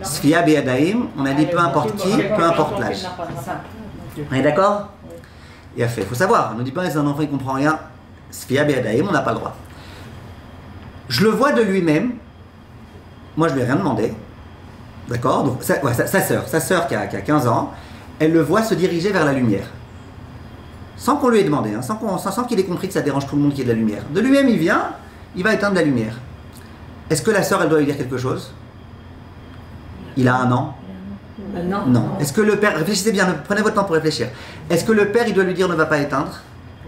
Sfia Be'adayim, on a dit peu importe qui, peu importe l'âge. On est d'accord? Il a fait, il faut savoir, on ne dit pas si un enfant il comprend rien. Sfia Be'adayim, on n'a pas le droit. Je le vois de lui-même, moi je lui ai rien demandé, d'accord? Donc sa sœur qui a 15 ans, elle le voit se diriger vers la lumière. Sans qu'on lui ait demandé, hein, sans qu'il ait compris que ça dérange tout le monde qu'il y ait de la lumière. De lui-même il vient, il va éteindre la lumière. Est-ce que la sœur elle doit lui dire quelque chose? Il a 1 an? Non. Non. Est-ce que le père, réfléchissez bien, prenez votre temps pour réfléchir. Est-ce que le père il doit lui dire ne va pas éteindre?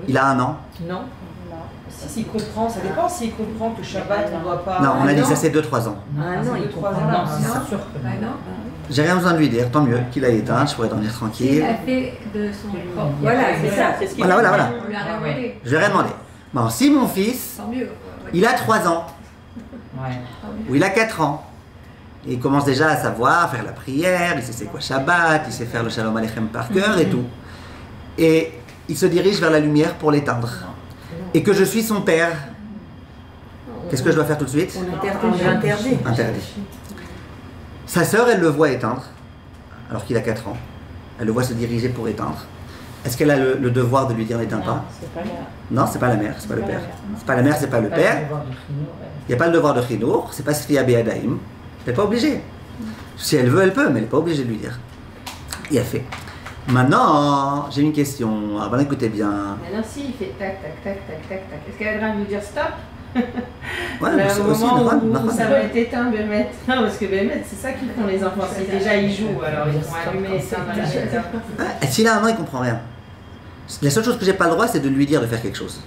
Il a 1 an? Non. S'il comprend, ça dépend s'il comprend que Shabbat on ne doit pas... Non, on a dit ça c'est 2-3 ans. Ah non, il comprend. Non, c'est sûr. J'ai rien besoin de lui dire, tant mieux qu'il a éteint, je pourrais dormir Il tranquille. a fait de son propre. Voilà, c'est ça. C'est ce qu'il Voilà. On lui a rien demandé. Je vais rien demander. Bon, si mon fils, Tant mieux. il a 3 ans, Ouais. ou il a 4 ans, et il commence déjà à savoir faire la prière, il sait c'est quoi Shabbat, il sait faire le Shalom Aleichem par cœur et tout. Et il se dirige vers la lumière pour l'éteindre. Et que je suis son père, qu'est-ce que je dois faire tout de suite? On interdit. Interdit. Sa sœur, elle le voit éteindre, alors qu'il a 4 ans. Elle le voit se diriger pour éteindre. Est-ce qu'elle a le devoir de lui dire n'éteins pas? C'est pas là. Non, c'est pas la mère, c'est pas le père. C'est pas la mère, c'est pas le père. Il n'y a pas le devoir de chinour, c'est pas Sfia Be'adayim. Elle n'est pas obligée. Si elle veut, elle peut, mais elle n'est pas obligée de lui dire. Il a fait. Maintenant, j'ai une question. Alors, écoutez bien. Maintenant, si il fait tac, tac, tac, tac, tac, tac, est-ce qu'elle a le droit de lui dire stop? Ouais, Là, c'est au aussi moment une où run. ça va être éteint, Bémet. Non, parce que Bémet, c'est ça qu'ils font les enfants. Si déjà ils jouent, alors ils vont allumer, éteindre, Ah, s'il a 1 an, il comprend rien. La seule chose que j'ai pas le droit, c'est de lui dire de faire quelque chose.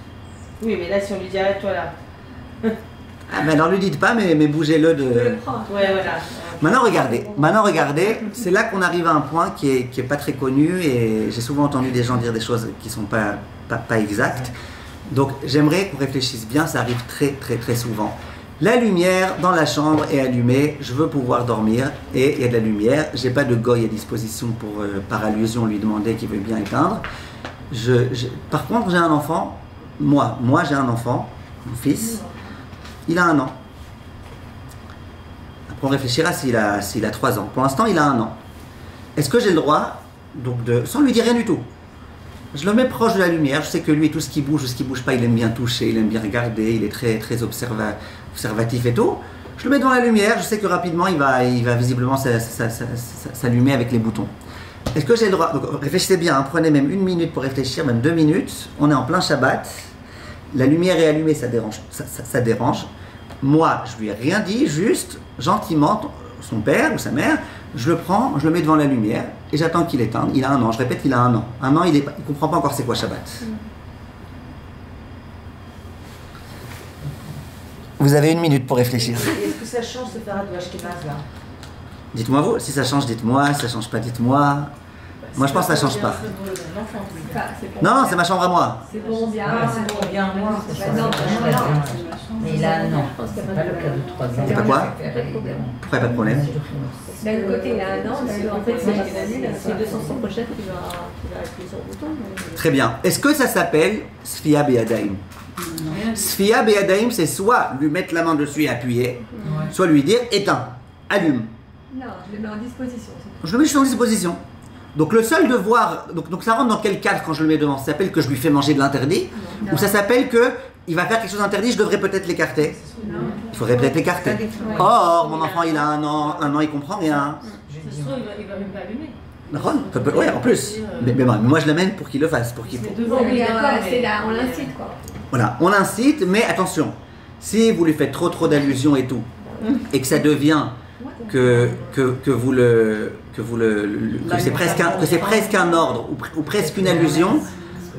Oui, mais là, si on lui dit arrête-toi là. Ah, mais alors lui dites pas, mais bougez-le de. Ouais, voilà. Maintenant regardez, c'est là qu'on arrive à un point qui est pas très connu et j'ai souvent entendu des gens dire des choses qui sont pas exactes. Donc j'aimerais qu'on réfléchisse bien, ça arrive très souvent. La lumière dans la chambre est allumée, je veux pouvoir dormir et il y a de la lumière, j'ai pas de goy à disposition pour par allusion lui demander qu'il veut bien éteindre. Par contre j'ai un enfant, moi j'ai un enfant, mon fils, il a 1 an. Après on réfléchira s'il a 3 ans. Pour l'instant il a 1 an. est-ce que j'ai le droit, donc sans lui dire rien du tout, je le mets proche de la lumière, je sais que lui, tout ce qui bouge ou ce qui bouge pas, il aime bien toucher, il aime bien regarder, il est très, très observatif et tout. Je le mets devant la lumière, je sais que rapidement, il va visiblement s'allumer avec les boutons. Est-ce que j'ai le droit, donc réfléchissez bien, hein, prenez même 1 minute pour réfléchir, même 2 minutes, on est en plein Shabbat, la lumière est allumée, ça dérange. Moi, je lui ai rien dit, juste, gentiment, son père ou sa mère, je le prends, je le mets devant la lumière et j'attends qu'il éteigne. Il a 1 an, je répète, il a 1 an. 1 an, il ne comprend pas encore c'est quoi Shabbat. Vous avez 1 minute pour réfléchir. Est-ce que ça change ce Farad ou Ashkenaz là? Dites-moi vous, si ça change, dites-moi, si ça change pas, dites-moi. Moi je pense que ça change pas. Non, c'est ma chambre à moi. C'est bon, bien. C'est bon, bien, moi. Mais là, non, c'est pas le cas de 3 ans. C'est pas quoi? Pourquoi pas de problème? D'un côté, il a 1 an, parce qu'en fait, c'est 200 prochaine qui va appuyer sur le bouton. Très bien. Est-ce que ça s'appelle Sfia Be'adaim? Sfia Be'adaim, c'est soit lui mettre la main dessus et appuyer, soit lui dire éteins, allume. Non, je le mets en disposition. Je le mets juste en disposition. Donc le seul devoir, donc ça rentre dans quel cadre quand je le mets devant? Ça s'appelle que je lui fais manger de l'interdit? Ou ça s'appelle que il va faire quelque chose d'interdit, je devrais peut-être l'écarter? Il faudrait peut-être l'écarter. Or, mon enfant il a 1 an, il comprend rien. Ça se trouve, il va même pas allumer. Oui, en plus. Mais moi je l'amène pour qu'il le fasse. C'est là, on l'incite quoi. Voilà, on l'incite, mais attention, si vous lui faites trop d'allusions et tout, et que ça devient que c'est presque un ordre ou presque une allusion,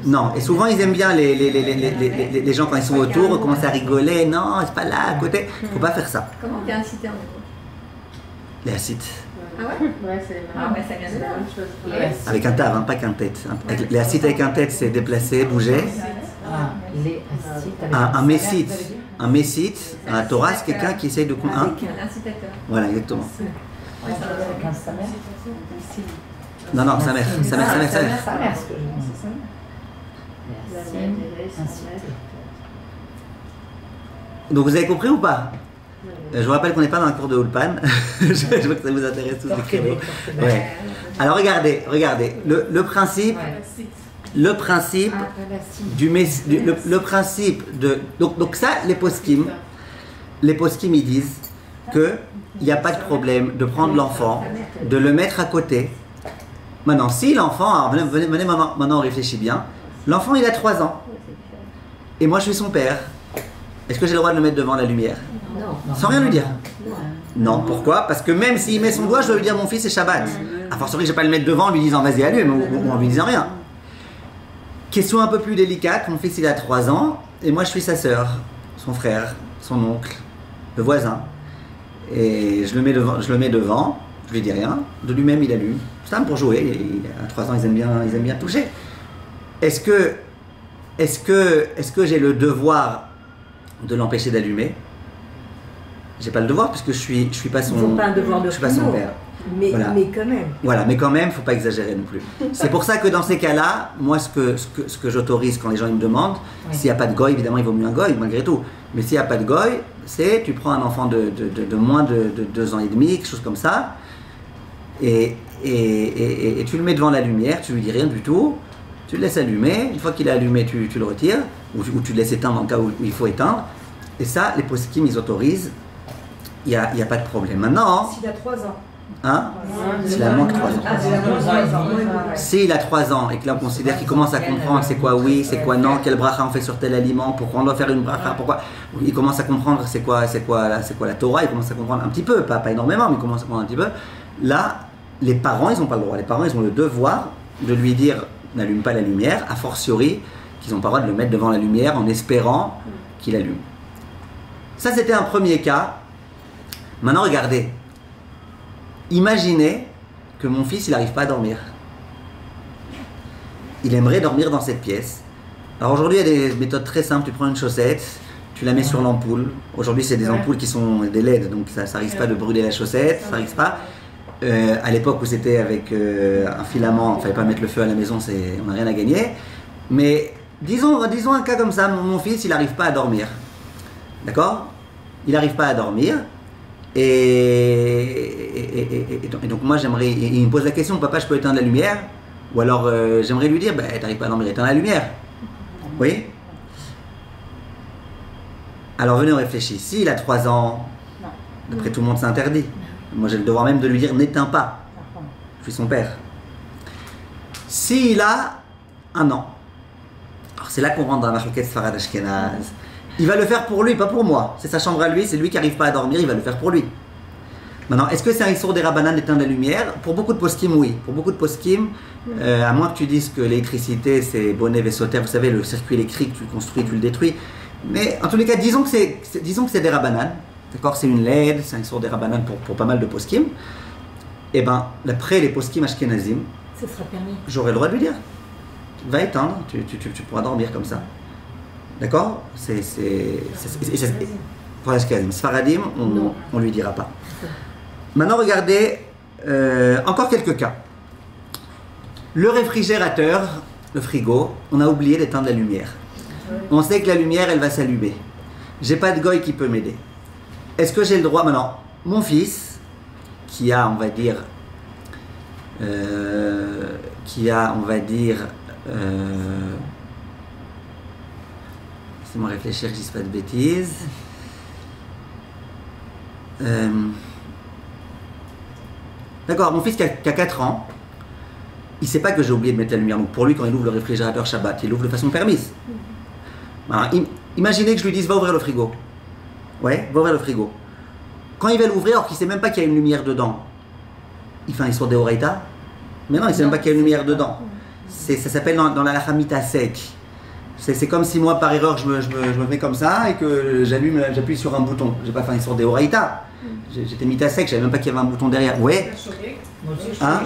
non. Et souvent ils aiment bien les gens quand ils sont autour commencent à rigoler, non, c'est pas là à côté, faut pas faire ça. Comment t'es incité en gros? Les acites. Ah ouais? Ouais, c'est Ah ouais, ça vient de là. la même chose. Avec un tav, hein, pas qu'un tête. Les acites avec un tête, c'est déplacer, bouger. Les acites avec Un messite, un Torah, c'est quelqu'un qui essaye de... Avec un incitateur. Voilà, exactement. avec un sa mère. Non, sa mère. Sa mère, ce que je dis. Donc vous avez compris ou pas? Je vous rappelle qu'on n'est pas dans un cours de Ulpan. Je vois que ça vous intéresse tous, écrivez. Ouais. Alors regardez, le principe de... Donc ça, les poskim ils disent qu'il n'y a pas de problème de prendre l'enfant, de le mettre à côté. Maintenant, si l'enfant... Alors venez maintenant on réfléchit bien. L'enfant, il a 3 ans. Et moi, je suis son père. Est-ce que j'ai le droit de le mettre devant la lumière? Non. Sans rien lui dire? Non, pourquoi? Parce que même s'il met son doigt, je dois lui dire mon fils c'est Shabbat. A fortiori, je ne vais pas le mettre devant en lui disant vas-y allume ou en lui disant rien. Question un peu plus délicate, mon fils il a 3 ans et moi je suis sa sœur, son frère, son oncle, le voisin. Et je le mets devant, je lui dis rien, de lui-même il allume. C'est simple pour jouer, à 3 ans ils aiment bien toucher. Est-ce que j'ai le devoir de l'empêcher d'allumer? J'ai pas le devoir puisque je suis pas son, pas un devoir de je suis pas son père. Mais, Voilà. mais quand même. Voilà, mais quand même, faut pas exagérer non plus. C'est pour ça que dans ces cas-là, moi, ce que j'autorise quand les gens ils me demandent, s'il n'y a pas de goy, évidemment, il vaut mieux un goy, malgré tout. Mais s'il n'y a pas de goy, c'est tu prends un enfant de moins de 2 ans et demi, quelque chose comme ça, et tu le mets devant la lumière, tu lui dis rien du tout, tu le laisses allumer, une fois qu'il est allumé, tu le retires, ou tu le laisses éteindre dans le cas où il faut éteindre, et ça, les poskim, ils autorisent, il n'y a pas de problème. Maintenant, S'il a 3 ans. hein, s'il a moins que 3 ans. Ah, s'il a moins que 3 ans. S'il a 3 ans et que là on considère qu'il commence à comprendre c'est quoi oui, c'est quoi non, quel bracha on fait sur tel aliment, pourquoi on doit faire une bracha, pourquoi il commence à comprendre c'est quoi la Torah, il commence à comprendre un petit peu, pas énormément, mais il commence à comprendre un petit peu. Là, les parents ils n'ont pas le droit, les parents ils ont le devoir de lui dire n'allume pas la lumière, a fortiori qu'ils n'ont pas le droit de le mettre devant la lumière en espérant qu'il allume. Ça c'était un premier cas. Maintenant regardez. Imaginez que mon fils, il n'arrive pas à dormir. Il aimerait dormir dans cette pièce. Alors aujourd'hui, il y a des méthodes très simples. Tu prends une chaussette, tu la mets sur l'ampoule. Aujourd'hui, c'est des ampoules qui sont des LED, donc ça risque pas de brûler la chaussette, ça risque pas. À l'époque où c'était avec un filament, il ne fallait pas mettre le feu à la maison, on n'a rien à gagner. Mais disons un cas comme ça, mon fils, il n'arrive pas à dormir. D'accord? Il n'arrive pas à dormir. Et donc moi j'aimerais, il me pose la question, papa je peux éteindre la lumière? Ou alors j'aimerais lui dire, bah, t'arrives pas à dormir, éteins la lumière. Oui? Alors venez on réfléchit, s'il a 3 ans, d'après tout le monde c'est interdit. Moi j'ai le devoir même de lui dire, n'éteins pas. Je suis son père. S'il a 1 an, alors c'est là qu'on rentre dans la marquette Sfarad Ashkenaz. Il va le faire pour lui, pas pour moi. C'est sa chambre à lui, c'est lui qui n'arrive pas à dormir, il va le faire pour lui. Maintenant, est-ce que c'est un issour des Rabbanan d'éteindre la lumière? Pour beaucoup de poskim, oui. Pour beaucoup de poskim, à moins que tu dises que l'électricité c'est bonnet vaisseau-terre, vous savez, le circuit électrique, tu le construis, tu le détruis. Mais en tous les cas, disons que c'est des Rabbanan. D'accord, c'est une LED, c'est un issour des Rabbanan pour pas mal de poskim. Et bien, d'après les poskim ashkenazim, ça sera permis. J'aurai le droit de lui dire, va éteindre, tu pourras dormir comme ça. D'accord? Pour l'ashkenazim. Sfaradim, on lui dira pas. Maintenant, regardez encore quelques cas. Le réfrigérateur, le frigo, on a oublié d'éteindre la lumière. On sait que la lumière, elle va s'allumer. J'ai pas de goy qui peut m'aider. Est-ce que j'ai le droit maintenant? Mon fils, qui a, on va dire, laissez-moi réfléchir, que je dise pas de bêtises. D'accord, mon fils qui a 4 ans, il ne sait pas que j'ai oublié de mettre la lumière. Donc pour lui, quand il ouvre le réfrigérateur Shabbat, il ouvre de façon permise. Alors, imaginez que je lui dise, va ouvrir le frigo. Ouais, va ouvrir le frigo. Quand il va l'ouvrir, alors qu'il ne sait même pas qu'il y a une lumière dedans, il fait un histoire de Horaïta. Mais non, il ne sait même pas qu'il y a une lumière dedans. Ça s'appelle dans la Hamita sec. C'est comme si moi, par erreur, je me mets comme ça et que j'appuie sur un bouton. Je n'ai pas fait un histoire de Horaïta. J'étais mis à sec, je savais même pas qu'il y avait un bouton derrière. Ouais. Hein?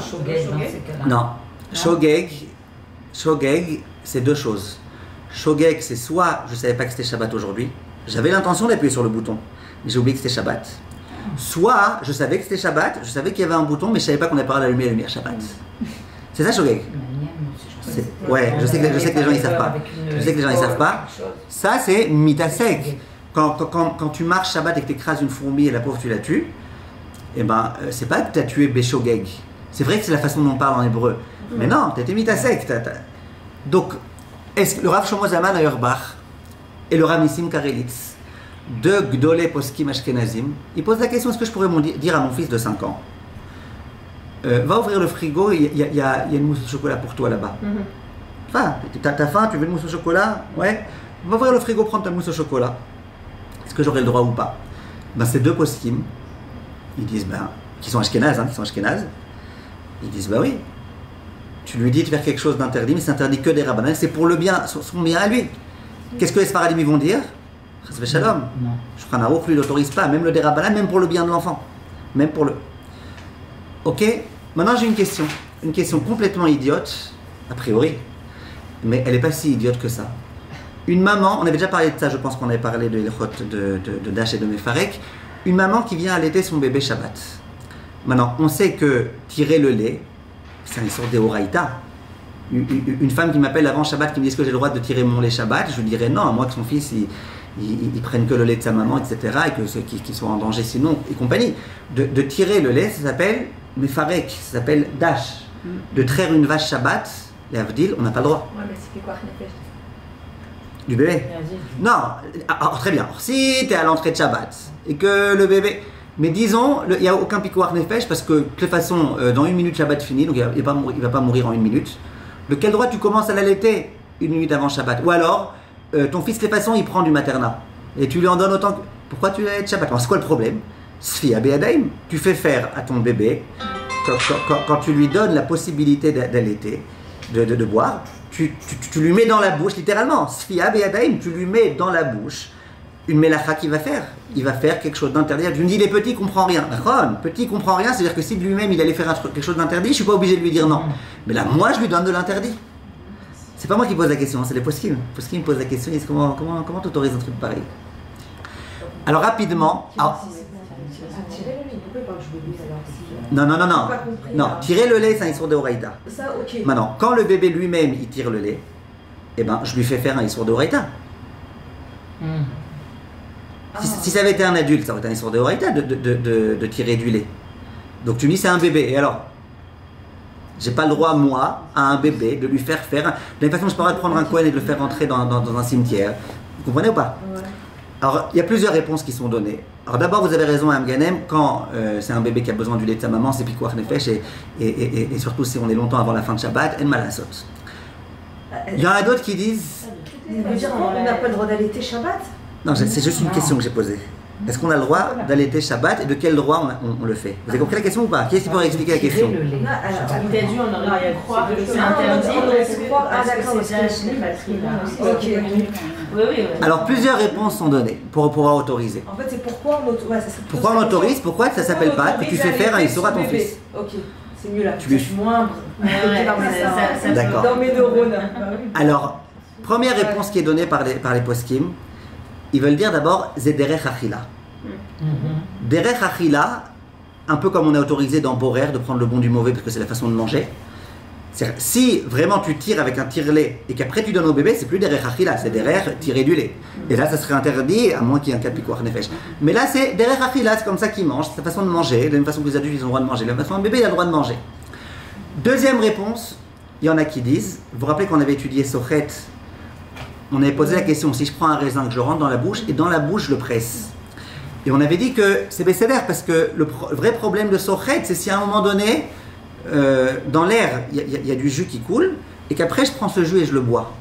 Non. Shogeg, c'est 2 choses. Shogeg, c'est soit je savais pas que c'était Shabbat aujourd'hui, j'avais l'intention d'appuyer sur le bouton, mais j'ai oublié que c'était Shabbat. Soit je savais que c'était Shabbat, je savais qu'il y avait un bouton, mais je savais pas qu'on avait parlé d'allumer la lumière Shabbat. C'est ça Shogeg? Ouais, je sais que les gens ils savent pas. Je sais que les gens ils savent pas. Ça c'est mitasek. Quand tu marches Shabbat et que tu écrases une fourmi et la pauvre tu la tues, eh ben, c'est pas que tu as tué Béchogeg. C'est vrai que c'est la façon dont on parle en hébreu. Mais non, tu as été mis à sec. Donc, est-ce que le Rav Shlomo Zalman Auerbach et le Rav Nissim Karelitz, 2 Gdolé Poskim Ashkenazim, ils posent la question, est-ce que je pourrais dire à mon fils de 5 ans, va ouvrir le frigo, il y a une mousse au chocolat pour toi là-bas. Enfin, t'as faim, tu veux une mousse au chocolat? Ouais. Va ouvrir le frigo, prendre ta mousse au chocolat. Est-ce que j'aurai le droit ou pas? Ben, ces 2 poskim, ils disent, qui sont ashkénazes, ils disent, oui. Tu lui dis de faire quelque chose d'interdit, mais c'est interdit que des rabbanan, c'est pour le bien, son bien à lui. Qu'est-ce que les Sfaradim vont dire? Chas v'shalom. Shulchan Aruch lui l'autorise pas, même le des rabbanan, même pour le bien de l'enfant. Même pour le. Ok? Maintenant j'ai une question complètement idiote, a priori, mais elle n'est pas si idiote que ça. Une maman, on avait déjà parlé de ça, je pense qu'on avait parlé de l'Ilchot de Dash et de Mefarek, une maman qui vient allaiter son bébé Shabbat. Maintenant, on sait que tirer le lait, c'est une sorte d'Eoraïta. Une femme qui m'appelle avant Shabbat, qui me dit est-ce que j'ai le droit de tirer mon lait Shabbat, je lui dirais non, à moins que son fils il prenne que le lait de sa maman, etc., et que ceux qui sont en danger sinon, et compagnie. De tirer le lait, ça s'appelle Mefarek, ça s'appelle Dash. De traire une vache Shabbat, les Avdil, on n'a pas le droit. Ouais, mais c'est quoi Du bébé? Non, alors, très bien. Alors, si tu es à l'entrée de Shabbat et que le bébé. Mais disons, il n'y a aucun pikuach nefesh parce que de toute façon, dans 1 minute Shabbat finit, donc il ne va pas mourir en 1 minute. De quel droit tu commences à l'allaiter 1 minute avant Shabbat? Ou alors, ton fils, de toute façon, il prend du maternat et tu lui en donnes autant que. Pourquoi tu l'allaites Shabbat? Alors, c'est quoi le problème? Sfi Abéadaim, tu fais faire à ton bébé, quand tu lui donnes la possibilité d'allaiter, de boire, tu lui mets dans la bouche, littéralement, Sfia Be'adaim, tu lui mets dans la bouche une mélacha qu'il va faire. Il va faire quelque chose d'interdit. Je me dis, les petits ne comprennent rien. Petit comprend rien, c'est-à-dire que si de lui-même il allait faire quelque chose d'interdit, je ne suis pas obligé de lui dire non. Mais là, moi, je lui donne de l'interdit. C'est pas moi qui pose la question, c'est les poskim. Les poskim me posent la question, ils disent comment tu autorises un truc pareil? Alors, rapidement. Non, tirer le lait, c'est un histoire de Horaïta. Ça, ok. Maintenant, quand le bébé lui-même, il tire le lait, eh ben, je lui fais faire un histoire de Horaïta. Si ça avait été un adulte, ça aurait été un histoire de horaïta de tirer du lait. Donc tu me dis c'est un bébé, et alors j'ai pas le droit, moi, à un bébé, de lui faire faire. De la même façon, je pourrais prendre un Kohen et de le faire rentrer dans un cimetière. Vous comprenez ou pas? Ouais. Alors, il y a plusieurs réponses qui sont données. Alors d'abord, vous avez raison, Mme Ganem, quand c'est un bébé qui a besoin du lait de sa maman, c'est pikuach nefesh, et surtout si on est longtemps avant la fin de Shabbat, en malasot. Il y en a d'autres qui disent... Ça veut dire qu'on n'a pas le droit d'allaiter Shabbat? Non, c'est juste une question que j'ai posée. Est-ce qu'on a le droit d'allaiter Shabbat et de quel droit on le fait? Vous avez compris la question ou pas? Qui est-ce qui pourrait expliquer la question? On t'a dit, on aurait croire que c'est interdit, oui. Alors plusieurs réponses sont données pour pouvoir autoriser. En fait, c'est pourquoi on autorise. Pourquoi on autorise? Pourquoi ça s'appelle pas que tu fais faire un histoire à ton fils? Ok, c'est mieux là. Tu lui moins. D'accord. Dans mes neurones. Alors, première réponse qui est donnée par les poskim, ils veulent dire d'abord Zederech Achila. Derech Achila, un peu comme on a autorisé dans Borer de prendre le bon du mauvais parce que c'est la façon de manger. Si vraiment tu tires avec un tire-lait et qu'après tu donnes au bébé, c'est plus Derech Achila, c'est Derech tirer du lait. Et là, ça serait interdit, à moins qu'il y ait un cas de pikuach nefesh. Mais là, c'est Derech Achila, c'est comme ça qu'il mange, c'est sa façon de manger, de la même façon que les adultes ils ont le droit de manger, de la même façon un bébé il a le droit de manger. Deuxième réponse, il y en a qui disent, vous vous rappelez qu'on avait étudié Sochet, on avait posé la question, si je prends un raisin que je rentre dans la bouche, et dans la bouche je le presse. Et on avait dit que c'est bécédaire, parce que le vrai problème de Sochet, c'est si à un moment donné, dans l'air, il y a du jus qui coule, et qu'après je prends ce jus et je le bois.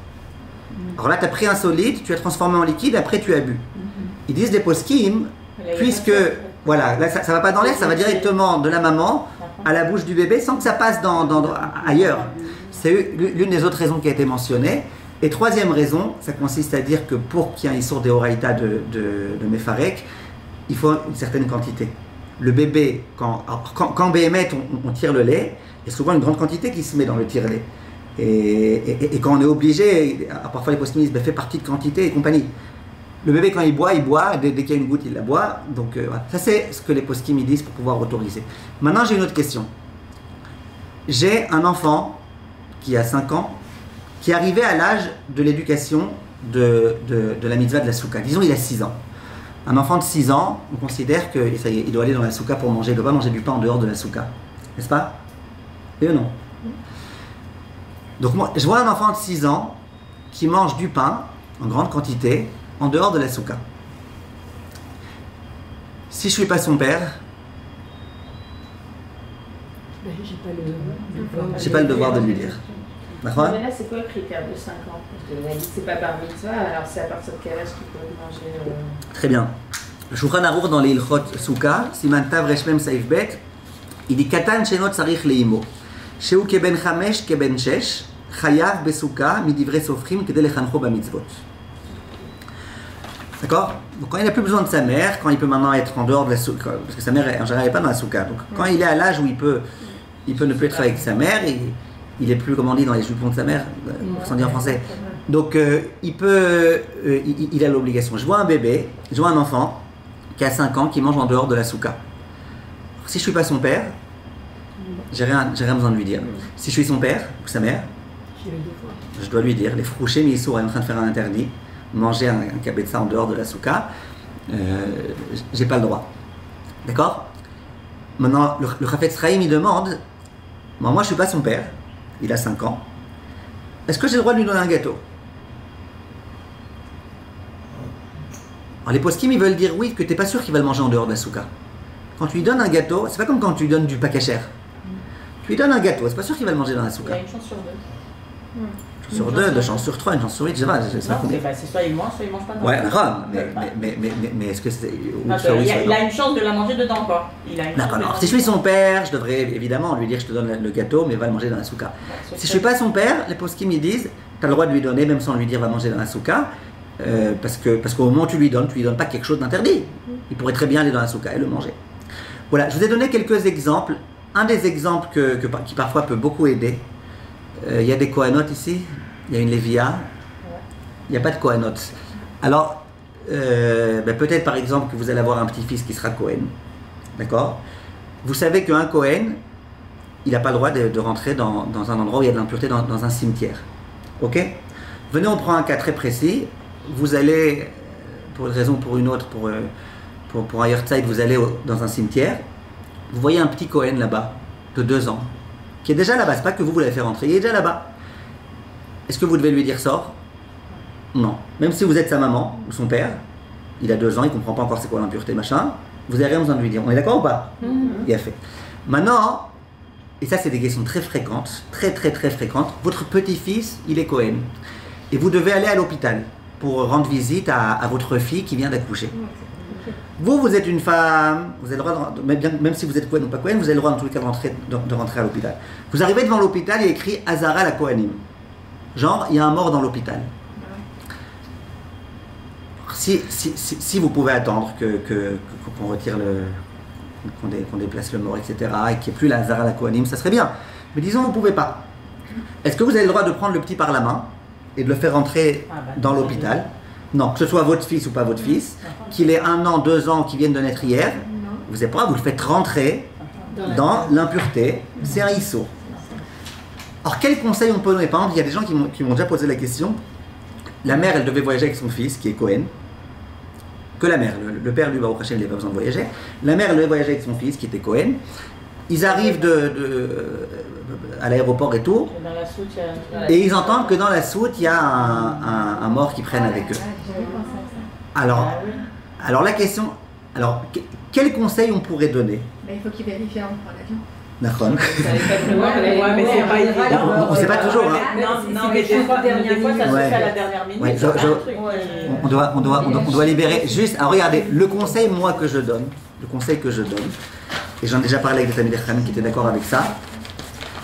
Alors là, tu as pris un solide, tu l'as transformé en liquide, après tu as bu. Ils disent les poskim, puisque, voilà, là ça ne va pas dans l'air, ça va directement de la maman à la bouche du bébé, sans que ça passe ailleurs. C'est l'une des autres raisons qui a été mentionnée. Et troisième raison, ça consiste à dire que pour qu'il y ait un issour de horaïta de Mefarek, il faut une certaine quantité. Le bébé, quand Béhémet, on tire le lait, il y a souvent une grande quantité qui se met dans le tire-lait. Et quand on est obligé, parfois les poskim disent, fait partie de quantité et compagnie. Le bébé, quand il boit, dès qu'il y a une goutte, il la boit. Donc voilà. Ça, c'est ce que les poskim disent pour pouvoir autoriser. Maintenant, j'ai une autre question. J'ai un enfant qui a 5 ans, qui est arrivé à l'âge de l'éducation de la mitzvah de la souka. Disons, il a 6 ans. Un enfant de 6 ans, on considère qu'il doit aller dans la souka pour manger. Il ne doit pas manger du pain en dehors de la souka. N'est-ce pas? Oui ou non? Donc moi, je vois un enfant de 6 ans qui mange du pain en grande quantité en dehors de la souka. Si je ne suis pas son père, j'ai pas le devoir de lui dire. Mais là, c'est quoi le critère de 5 ans? Parce que a dit que c'est pas par mitzvah, alors c'est à partir de quel âge qu'il peut manger Très bien. Le Shulchan Arour dans les Ilchot Souka, Siman Tav Resh Mem Saif Bet, il dit Katan Shenot Tzarich Leimo. Sheu keben chamesh keben shesh, chayav besouka midivre sofrim kedel lechancho bamitzvot. D'accord? Donc quand il n'a plus besoin de sa mère, quand il peut maintenant être en dehors de la souka, parce que sa mère en général n'est pas dans la souka, donc quand il est à l'âge où il peut ne plus être avec sa mère, il est plus, comme on dit, dans les jupons de sa mère, sans dire en français. Donc il a l'obligation. Je vois un bébé, je vois un enfant qui a 5 ans qui mange en dehors de la souka. Si je ne suis pas son père, j'ai rien besoin de lui dire. Si je suis son père ou sa mère, je dois lui dire, les frouchés Misour est en train de faire un interdit, manger un kabetza en dehors de la souka, j'ai pas le droit. D'accord? Maintenant, le Chafetz Chaim il demande, moi je ne suis pas son père, il a 5 ans, est-ce que j'ai le droit de lui donner un gâteau? Alors les poskim ils veulent dire oui, que tu n'es pas sûr qu'il va le manger en dehors de la souka. Quand tu lui donnes un gâteau, c'est pas comme quand tu lui donnes du pacacher. Tu lui donnes un gâteau, c'est pas sûr qu'il va le manger dans la souka. Il y a une chance sur 2. Une chance sur 2, 2 chances sur 3, une chance sur 8, je sais pas. C'est soit il mange pas. Ouais, Rome, mais est-ce que c'est. Il a une chance de la manger dedans, quoi. D'accord, alors si je suis son père, je devrais évidemment lui dire je te donne le gâteau, mais va le manger dans la souka. Si je suis pas son père, les poskim ils disent tu as le droit de lui donner, même sans lui dire va manger dans la souka, parce qu'au moment où tu lui donnes pas quelque chose d'interdit. Il pourrait très bien aller dans la souka et le manger. Voilà, je vous ai donné quelques exemples. Un des exemples qui parfois peut beaucoup aider, il y a des Kohanot ici, il y a une Lévia, il n'y a pas de Kohanot. Alors, peut-être par exemple que vous allez avoir un petit-fils qui sera Kohen, d'accord? Vous savez qu'un Kohen, il n'a pas le droit de rentrer dans un endroit où il y a de l'impureté, dans un cimetière. Ok? Venez, on prend un cas très précis. Vous allez pour une raison ou pour une autre, pour un yahrzeit, vous allez dans un cimetière, vous voyez un petit Cohen là-bas, de 2 ans, qui est déjà là-bas, c'est pas que vous l'avez fait rentrer, il est déjà là-bas. Est-ce que vous devez lui dire sors? Non. Même si vous êtes sa maman ou son père, il a 2 ans, il ne comprend pas encore c'est quoi l'impureté, machin, vous n'avez rien besoin de lui dire. On est d'accord ou pas? Il a fait. Maintenant, et ça c'est des questions très fréquentes, très fréquentes, votre petit-fils, il est Cohen. Et vous devez aller à l'hôpital pour rendre visite à votre fille qui vient d'accoucher. Vous êtes une femme, vous avez le droit, même si vous êtes Cohen ou pas Cohen, vous avez le droit dans tous les cas de rentrer à l'hôpital. Vous arrivez devant l'hôpital, il y a écrit Azara la Kohanim. Genre, il y a un mort dans l'hôpital. Si vous pouvez attendre qu'on retire qu'on déplace le mort, etc., et qu'il n'y ait plus la Azara la Kohanim, ça serait bien. Mais disons, vous ne pouvez pas. Est-ce que vous avez le droit de prendre le petit par la main et de le faire rentrer dans l'hôpital? Non, que ce soit votre fils ou pas votre fils, qu'il ait 1 an, 2 ans, qu'il vienne de naître hier, vous n'êtes pas, vous le faites rentrer dans l'impureté, c'est un issour. Alors quel conseil on peut donner? Par exemple, il y a des gens qui m'ont déjà posé la question, la mère elle devait voyager avec son fils qui est Cohen, que la mère, le père lui, Baruch Hashem, il n'avait pas besoin de voyager, la mère elle devait voyager avec son fils qui était Cohen, ils arrivent à l'aéroport et tout, et ils entendent que dans la soute il y a un mort qui prenne avec eux. Alors la question, quel conseil on pourrait donner? Il faut qu'ils vérifient avant de prendre l'avion. D'accord. Mais c'est pas évident. On ne sait pas toujours. Non, mais des fois ça se fait à la dernière minute. Ouais, on doit libérer. Juste, alors regardez, le conseil moi que je donne, et j'en ai déjà parlé avec des amis d'Echranim qui étaient d'accord avec ça,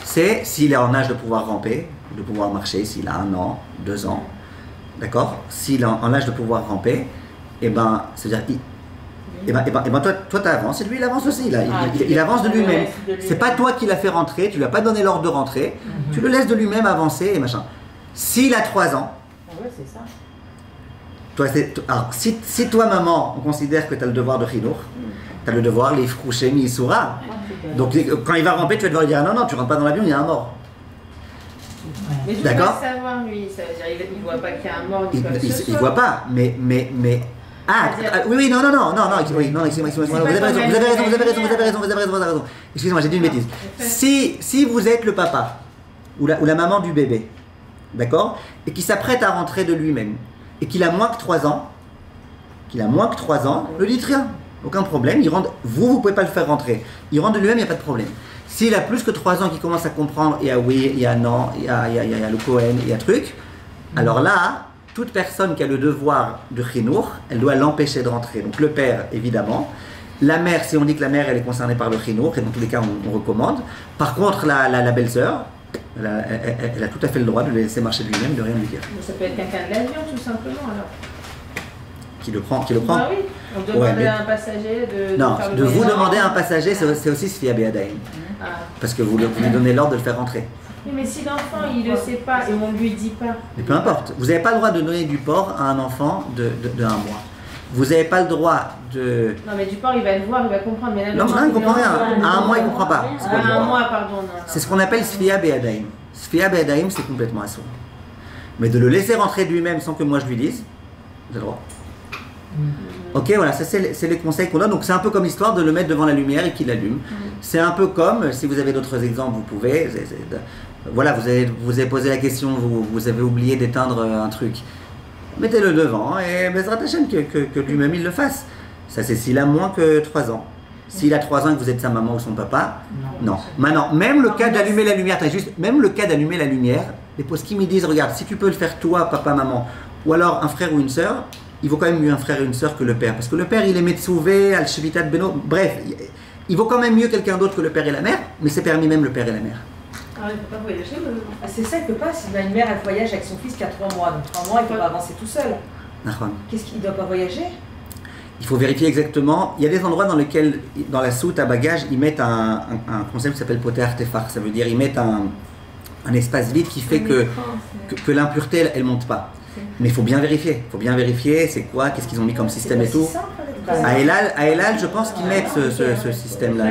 c'est s'il est en âge de pouvoir ramper, de pouvoir marcher, s'il a 1 an, 2 ans, d'accord? S'il est en âge de pouvoir ramper, et ben, c'est-à-dire, toi tu avances et lui il avance aussi, là. Il avance de lui-même. C'est pas toi qui l'as fait rentrer, tu lui as pas donné l'ordre de rentrer, tu le laisses de lui-même avancer et machin. S'il a 3 ans, ouais, c'est ça. Alors, si toi maman, on considère que tu as le devoir de chinour, tu as le devoir, les frouchem, yisura. Donc quand il va ramper, tu vas devoir lui dire non, tu rentres pas dans l'avion, il y a un mort. Mais je d'accord? veux pas savoir lui, ça veut dire il voit pas qu'il y a un mort. Il voit pas, mais oui, non, excusez-moi, vous avez raison. Excusez-moi, j'ai dit une bêtise. Si vous êtes le papa ou la maman du bébé, d'accord, et qui s'apprête à rentrer de lui-même, et qu'il a moins que 3 ans, ne dites rien, aucun problème, vous pouvez pas le faire rentrer. Il rentre de lui-même, il n'y a pas de problème. S'il a plus que 3 ans, qu'il commence à comprendre, il y a oui, il y a non, il y a le Cohen, il y a truc, alors là, toute personne qui a le devoir de chinour, elle doit l'empêcher de rentrer. Donc le père, évidemment. La mère, si on dit que la mère, elle est concernée par le chinour, et dans tous les cas, on recommande. Par contre, la belle-sœur, elle a tout à fait le droit de le laisser marcher de lui-même, de rien lui dire. Mais ça peut être quelqu'un de l'avion, tout simplement, alors. Qui le prend Bah oui, on demande à un passager de vous demander à un passager, c'est aussi Sfia Be'adaim. Parce que vous lui donnez l'ordre de le faire rentrer. Oui, mais si l'enfant il ne le sait pas et on ne lui dit pas. Mais peu importe, vous n'avez pas le droit de donner du porc à un enfant de 1 mois. Vous n'avez pas le droit de. Non, mais du porc il va le voir, il va comprendre. Mais là, non, il ne comprend rien. À 1 mois, il ne comprend pas. À 1 mois, pardon. C'est ce qu'on appelle Sfia Be'adaim. Sfia Be'adaim, c'est complètement assourd. Mais de le laisser rentrer de lui-même sans que moi je lui dise, vous avez le droit. Ok, voilà, ça c'est les conseils qu'on donne. Donc c'est un peu comme l'histoire de le mettre devant la lumière et qu'il allume. C'est un peu comme, si vous avez d'autres exemples, vous pouvez. Voilà, vous avez posé la question, vous avez oublié d'éteindre un truc. Mettez-le devant et Bezrat Hashem que lui-même il le fasse. Ça c'est s'il a moins que 3 ans. S'il a 3 ans et que vous êtes sa maman ou son papa, non. Maintenant, même le cas d'allumer la lumière, même le cas d'allumer la lumière, les poskim me disent, regarde, si tu peux le faire toi, papa, maman, ou alors un frère ou une sœur, il vaut quand même mieux un frère et une sœur que le père. Parce que le père, il est Metsouvé, Al-Shevitat Beno, bref, il vaut quand même mieux quelqu'un d'autre que le père et la mère, mais c'est permis même le père et la mère. Ah, il ne peut pas voyager. C'est ça, il ne peut pas. Si une mère, elle voyage avec son fils qui a 3 mois, donc 3 mois, il ne peut pas avancer tout seul. Qu'est-ce qu'il ne doit pas voyager? Il faut vérifier exactement. Il y a des endroits dans lesquels, dans la soute à bagages, ils mettent un concept qui s'appelle poter artefar. Ça veut dire ils mettent un espace vide qui fait que l'impureté, elle ne monte pas. Mais il faut bien vérifier. C'est quoi, qu'est-ce qu'ils ont mis comme système et tout. À Elal, je pense qu'ils mettent ce système-là.